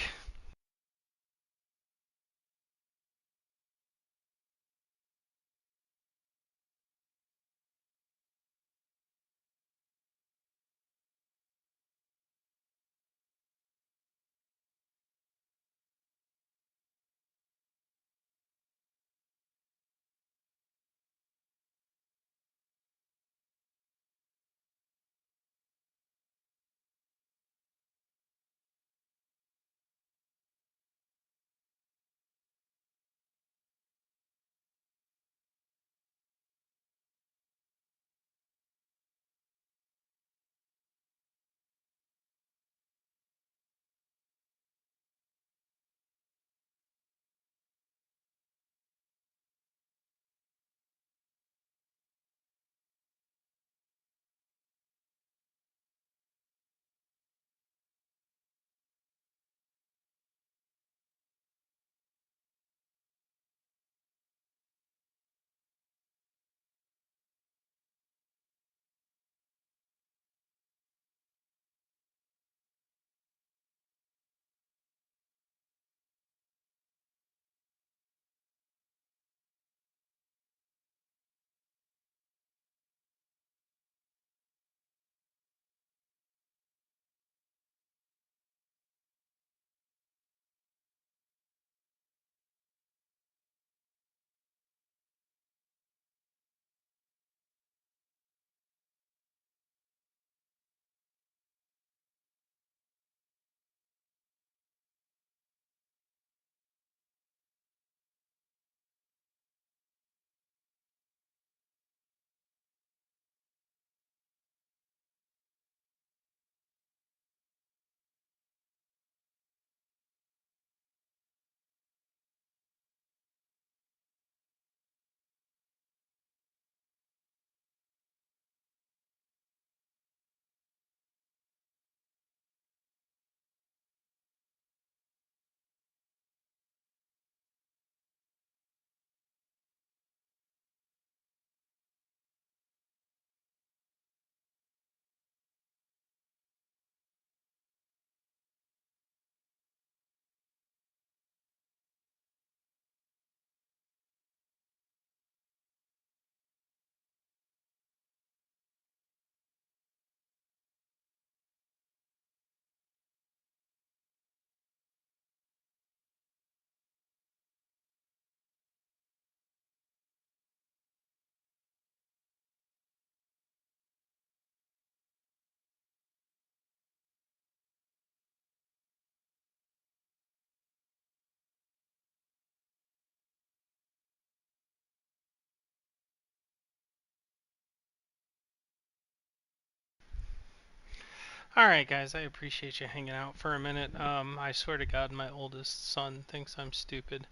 Alright, guys, I appreciate you hanging out for a minute. I swear to God, my oldest son thinks I'm stupid.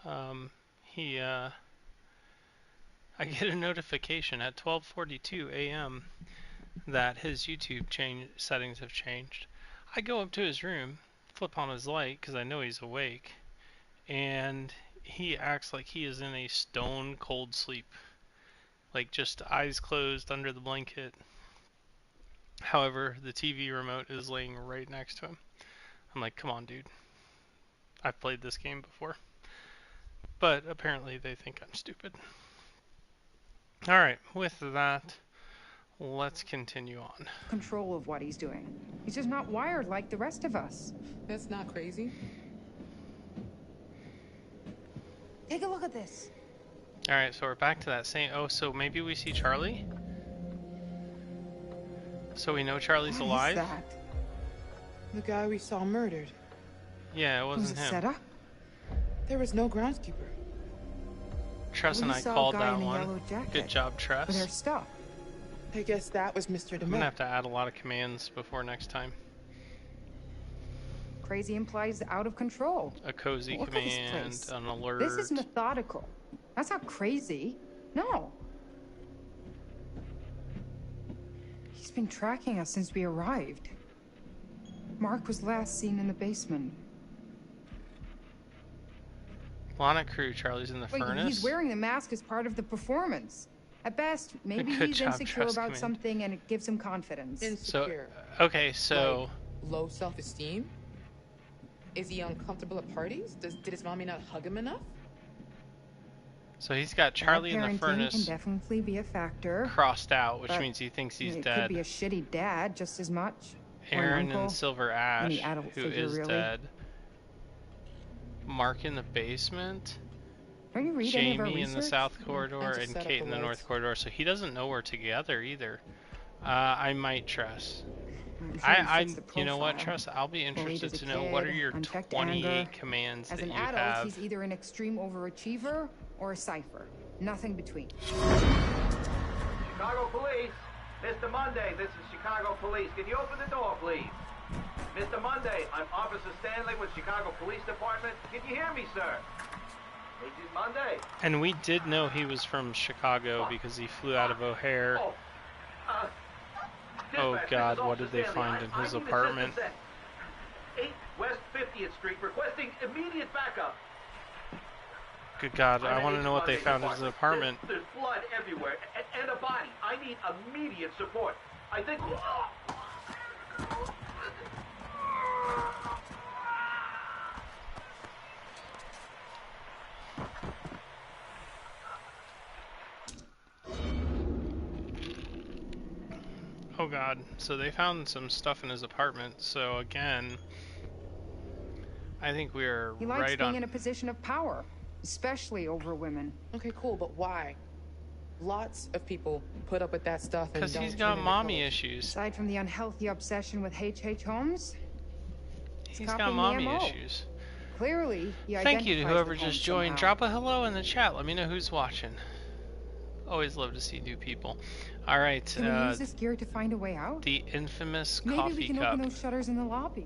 Um, he, I get a notification at 12:42 a.m. that his YouTube settings have changed. I go up to his room, flip on his light because I know he's awake, and he acts like he is in a stone cold sleep. Like just eyes closed under the blanket. However, the TV remote is laying right next to him. I'm like, come on, dude. I've played this game before. But apparently they think I'm stupid. Alright, with that, let's continue on. Control of what he's doing. He's just not wired like the rest of us. That's not crazy. Take a look at this. Alright, so we're back to that same... Oh, so maybe we see Charlie? So we know Charlie's alive? What is that? The guy we saw murdered. Yeah, it Was wasn't it him. set up? There was no groundskeeper. Tress and We I saw a called guy that in a one. yellow jacket Good job, with Tress. her stuff. I guess that was Mr. I'm gonna DeMott. have to add a lot of commands before next time. Crazy implies out of control. A cozy Look at this command, place. an alert. This is methodical. That's not crazy. No. He's been tracking us since we arrived. Mark was last seen in the basement. Lana Crew, Charlie's in the Wait, furnace. he's wearing the mask as part of the performance. At best, maybe Good he's job, insecure Trust about Command. something and it gives him confidence. Insecure. Okay, so... Like, low self-esteem? Is he uncomfortable at parties? Did his mommy not hug him enough? So he's got Charlie in the Parenting furnace can definitely be a factor. crossed out, which but means he thinks he's It dead. could be a shitty dad just as much. Or an Aaron uncle. and Silver Ash, Any adult who figure, is really. dead. Mark in the basement. Don't you read any of our Jamie in the research? south corridor, I just and set up Kate the in the north lights. corridor. So he doesn't know we're together either. I might trust. I'm sure he I'm, fits the you know what, profile. Trust? I'll be Bullied interested as a to know what are kid, your unchecked 28 anger. commands As that an you adult, have. he's either an extreme overachiever or a cipher. Nothing between. Chicago Police, Mr. Monday, this is Chicago Police. Can you open the door, please? Mr. Monday, I'm Officer Stanley with Chicago Police Department. Can you hear me, sir? Agent Monday. And we did know he was from Chicago because he flew out of O'Hare. Oh, Dispatch, God, this is what did they Officer find Stanley. in his I need apartment? assistance at 8 West 50th Street, requesting immediate backup. Good God, I'm I want to Agent know what they Monday's found in his apartment. There's blood everywhere and a body. I need immediate support. I think. Oh God, so they found some stuff in his apartment. So again, I think we're He likes right being on. in a position of power, especially over women. Okay, cool, but why? Lots of people put up with that stuff and Because don't he's turn got in mommy their issues. Aside from the unhealthy obsession with H.H. Holmes, He's got copying the mommy MO. issues. clearly he Thank you to identifies whoever with just Holmes joined. somehow. Drop a hello in the chat. Let me know who's watching. Always love to see new people. All right, Can we use this gear to find a way out? the infamous Maybe we coffee can cup. open those shutters in the lobby.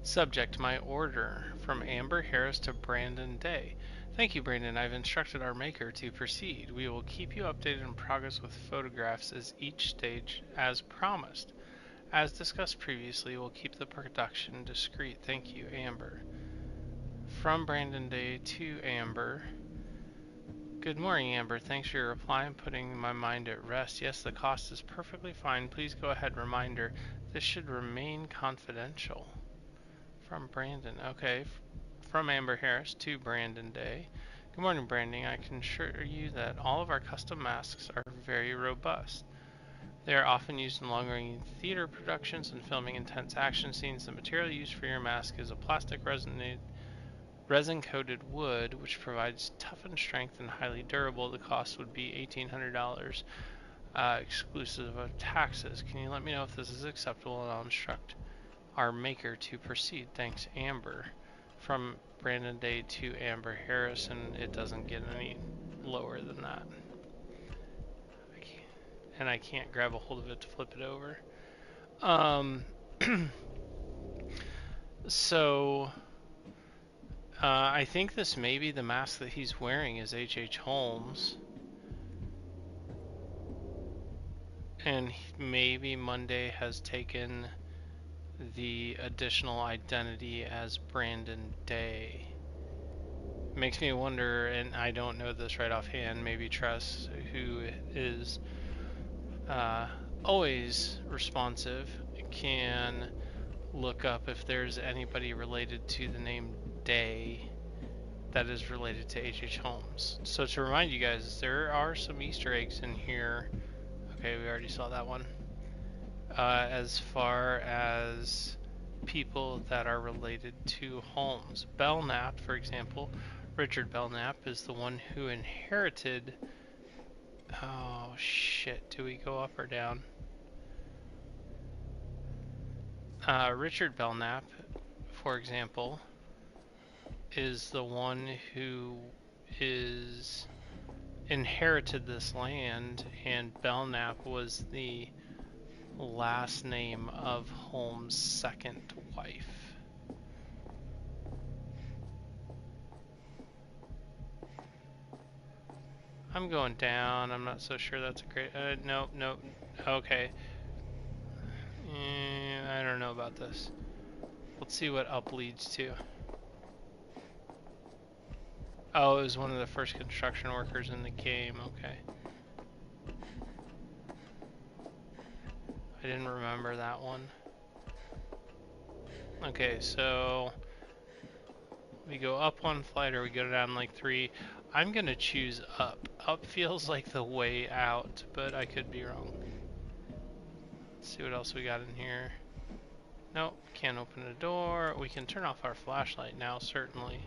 Subject: my order from Amber Harris to Brandon Day. Thank you, Brandon. I've instructed our maker to proceed. We will keep you updated in progress with photographs as each stage as promised. As discussed previously, we'll keep the production discreet. Thank you, Amber. From Brandon Day to Amber. Good morning, Amber. Thanks for your reply and putting my mind at rest. Yes, the cost is perfectly fine. Please go ahead. Reminder, this should remain confidential. From Brandon. Okay. From Amber Harris to Brandon Day. Good morning, Brandon. I can assure you that all of our custom masks are very robust. They are often used in long-range theater productions and filming intense action scenes. The material used for your mask is a plastic resin-coated wood, which provides toughened strength and highly durable. The cost would be $1,800, exclusive of taxes. Can you let me know if this is acceptable, and I'll instruct our maker to proceed. Thanks, Amber. From Brandon Day to Amber Harris, and it doesn't get any lower than that. and I can't grab a hold of it to flip it over. Um, so I think this may be the mask that he's wearing is H.H. Holmes. And maybe Monday has taken the additional identity as Brandon Day. Makes me wonder, and I don't know this right offhand, maybe Tress, who is always responsive, can look up if there's anybody related to the name Day that is related to H.H. Holmes. So to remind you guys, there are some Easter eggs in here. Okay, we already saw that one. As far as people that are related to Holmes. Belknap, for example, Richard Belknap is the one who inherited... Oh shit, do we go up or down? Richard Belknap, for example, is the one who is inherited this land, and Belknap was the last name of Holmes' second wife. I'm going down. I'm not so sure that's a great... nope. Okay. I don't know about this. Let's see what up leads to. Oh, it was one of the first construction workers in the game. Okay. I didn't remember that one. Okay, so we go up one flight or we go down like 3. I'm gonna choose up. Up feels like the way out, but I could be wrong. Let's see what else we got in here. Nope, can't open a door. We can turn off our flashlight now, certainly.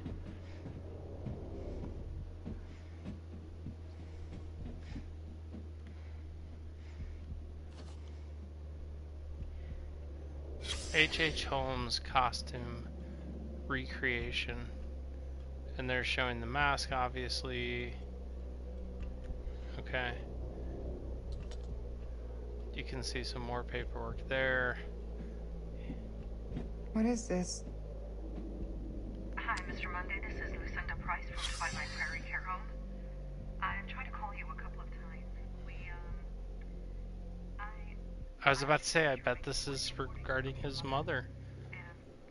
H.H. Holmes costume recreation. And they're showing the mask, obviously. Okay. You can see some more paperwork there. What is this? Hi, Mr. Monday. This is Lucinda Price from Twilight Prairie Care Home. I've tried to call you a couple of times. I was about to say, I bet this is regarding his mother. And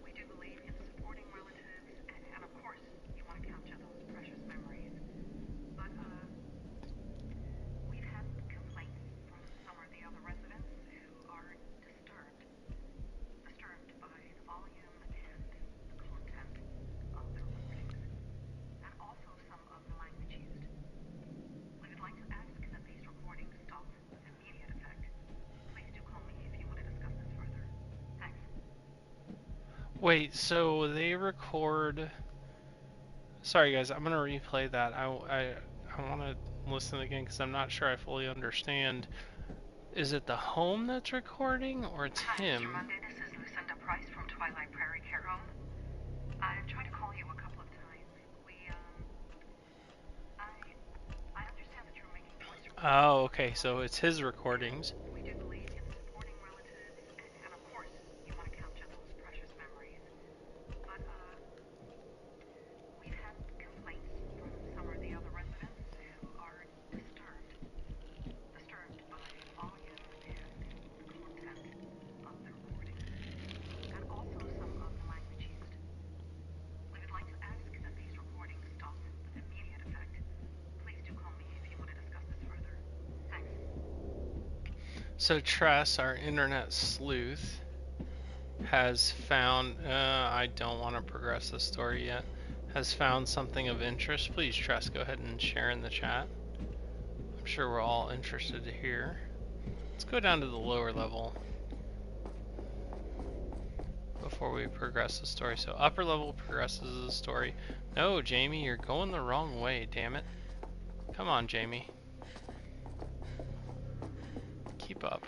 we do believe in supporting relatives, and of course, you want to capture those precious memories. But, we've had complaints from some of the other residents who are disturbed by the volume and the content of the recordings, and also some of the language used. We would like to ask that these recordings stop with immediate effect. Please do call me if you want to discuss this further. Thanks. Wait, so they record... Sorry guys, I'm gonna replay that. I want to listen again because I'm not sure I fully understand. Is it the home that's recording, or it's Hi, him? Mr. Monday. This is Lucinda Price from Twilight Prairie Care Home. I've tried to call you a couple of times. I understand that you're making voice recordings. Oh, okay, so it's his recordings. We do believe in supporting relatives, and of course, you want to capture those precious memories. But, we've had complaints from some of the other residents who are disturbed by the volume and the content of the recordings, and also some of the language used. We would like to ask that these recordings stop with immediate effect. Please do call me if you want to discuss this further. Thanks. So Tress, our internet sleuth, has found... I don't want to progress the story yet. Has found something of interest. Please, Tress, go ahead and share in the chat. I'm sure we're all interested to hear. Let's go down to the lower level before we progress the story. So upper level progresses the story. No, Jamie, you're going the wrong way, damn it. Come on, Jamie. Keep up.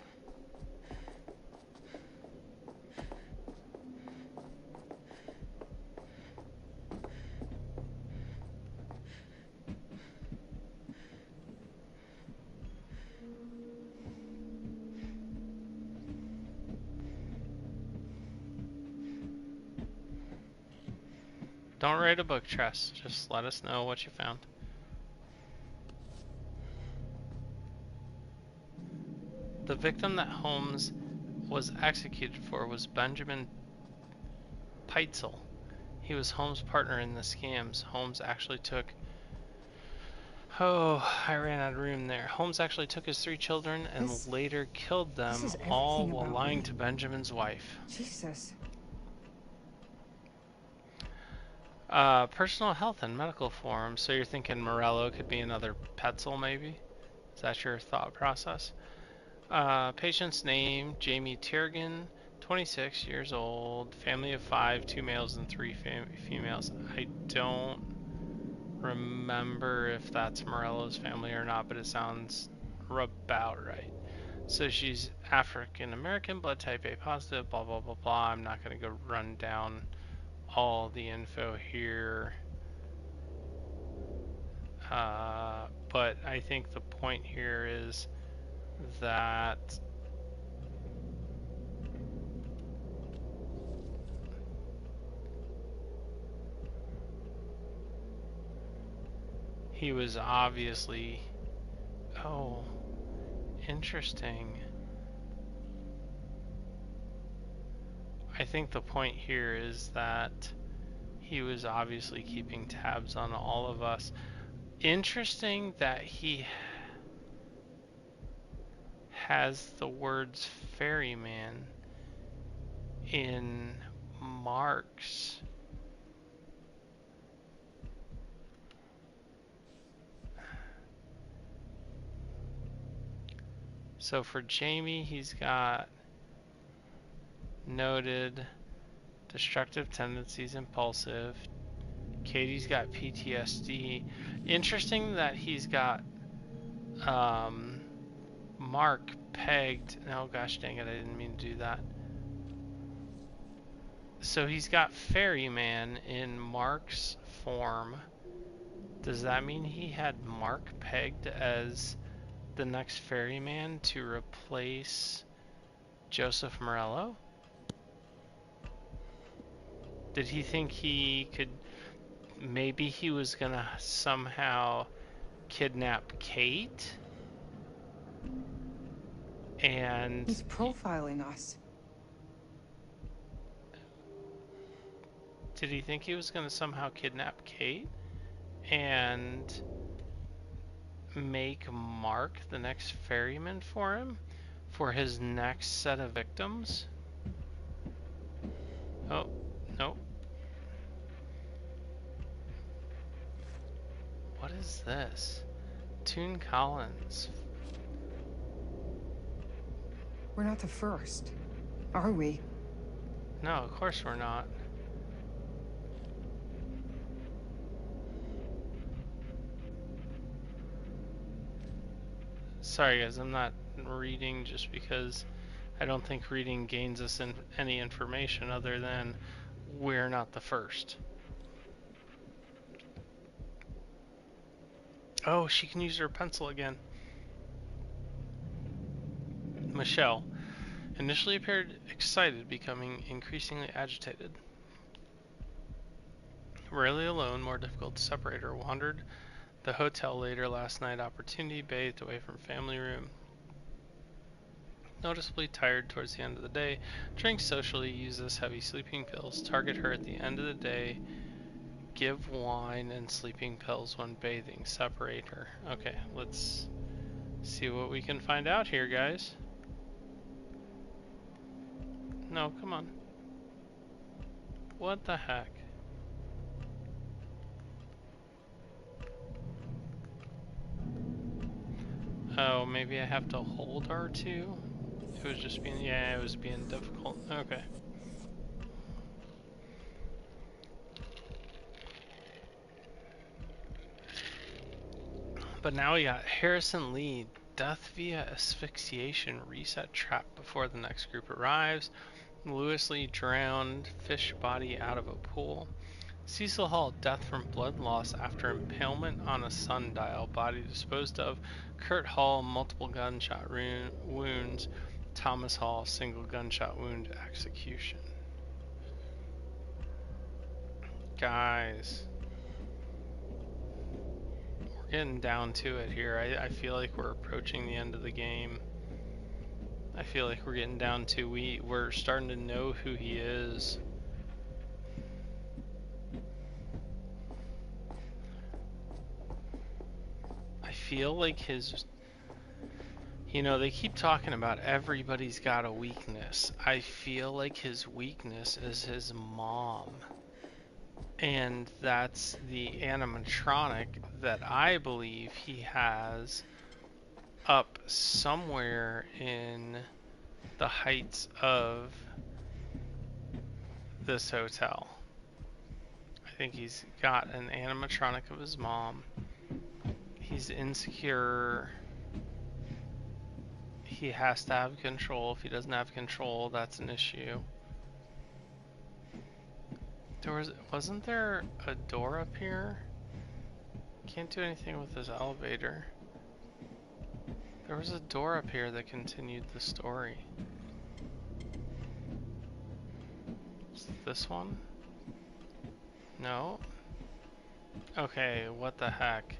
Don't write a book, Tress. Just let us know what you found. The victim that Holmes was executed for was Benjamin Peitzel. He was Holmes' partner in the scams. Holmes actually took... Oh, I ran out of room there. Holmes actually took his 3 children and later killed them, is all everything while about lying me. to Benjamin's wife. Jesus. Personal health and medical forms. So you're thinking Morello could be another Petzl, maybe? Is that your thought process? Patient's name, Jamie Tiergan, 26 years old, family of 5, 2 males and 3 females. I don't remember if that's Morello's family or not, but it sounds about right. So she's African American, blood type A positive, blah, blah, blah, blah. I'm not going to go run down all the info here. But I think the point here is that he was obviously... Oh, interesting. I think the point here is that he was obviously keeping tabs on all of us. Interesting that he has the words ferryman in Mark's. So for Jamie, he's got noted destructive tendencies, impulsive. Katie's got PTSD. Interesting that he's got Mark pegged. Oh gosh dang it, I didn't mean to do that. So he's got ferryman in Mark's form. Does that mean he had Mark pegged as the next ferryman to replace Joseph Morello? Did he think he could... Maybe he was gonna somehow kidnap Kate? And... He's profiling us. Did he think he was gonna somehow kidnap Kate? And make Mark the next ferryman for him? For his next set of victims? Oh, no. What is this? Toon Collins. We're not the first, are we? No, of course we're not. Sorry guys, I'm not reading just because I don't think reading gains us any information other than we're not the first. Oh, she can use her pencil again. Michelle initially appeared excited, becoming increasingly agitated. Rarely alone, more difficult to separate her, wandered the hotel later last night, opportunity bathed away from family room. Noticeably tired towards the end of the day, drinks socially, uses heavy sleeping pills, target her at the end of the day, give wine and sleeping pills when bathing, separate her. Okay, let's see what we can find out here, guys. No, come on. What the heck? Oh, maybe I have to hold R2? It was just being, yeah, it was being difficult. Okay. But now we got Harrison Lee, death via asphyxiation, reset trap before the next group arrives. Lewis Lee drowned, fish body out of a pool. Cecil Hall, death from blood loss after impalement on a sundial, body disposed of. Kurt Hall, multiple gunshot wounds. Thomas Hall, single gunshot wound, execution. Guys, we're getting down to it here. I feel like we're approaching the end of the game. I feel like we're getting down to we're starting to know who he is. I feel like his, they keep talking about everybody's got a weakness. I feel like his weakness is his mom. And that's the animatronic that I believe he has up somewhere in the heights of this hotel. I think he's got an animatronic of his mom. He's insecure. He has to have control. If he doesn't have control, that's an issue. Wasn't there a door up here? Can't do anything with this elevator. There was a door up here that continued the story. Is it this one? No? Okay, what the heck?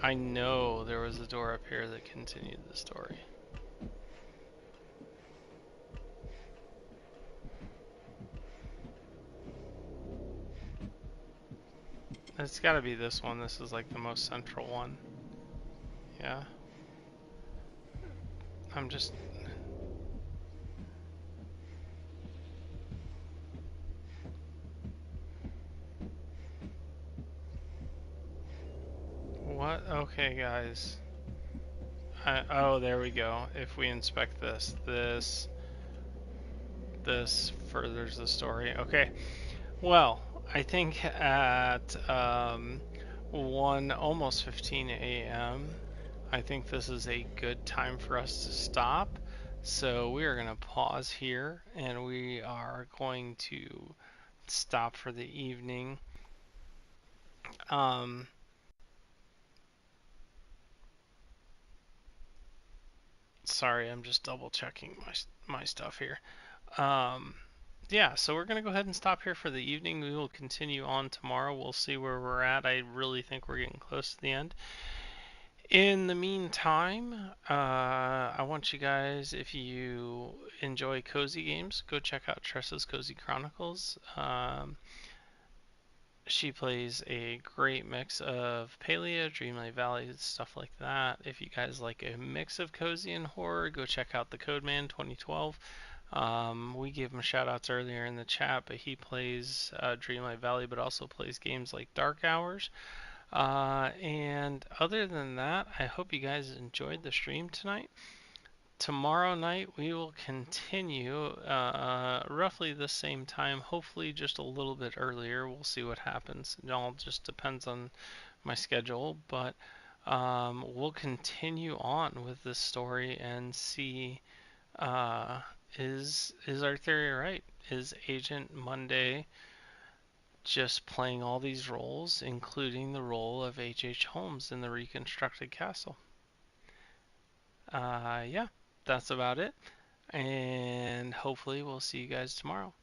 I know there was a door up here that continued the story. It's gotta be this one. This is like the most central one. Yeah. I'm just... What? Okay, guys. Oh, there we go. If we inspect this furthers the story. Okay. Well, I think at 1 almost 15 a.m. I think this is a good time for us to stop. So we are going to pause here and we are going to stop for the evening. Sorry, I'm just double checking my stuff here. Yeah, so we're going to go ahead and stop here for the evening. We will continue on tomorrow. We'll see where we're at. I really think we're getting close to the end. In the meantime, I want you guys, if you enjoy cozy games, go check out Tressa's Cozy Chronicles. She plays a great mix of Palea, Dreamlight Valley, stuff like that. If you guys like a mix of cozy and horror, go check out the Codeman 2012. We gave him shout outs earlier in the chat, but he plays Dreamlight Valley, but also plays games like Dark Hours. And other than that, I hope you guys enjoyed the stream tonight. Tomorrow night we will continue roughly the same time, hopefully just a little bit earlier. We'll see what happens. It all just depends on my schedule, but we'll continue on with this story and see is our theory right? Is Agent Monday just playing all these roles, including the role of H.H. Holmes in the reconstructed castle? Yeah, that's about it. And hopefully we'll see you guys tomorrow.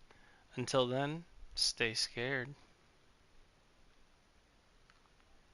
Until then, stay scared.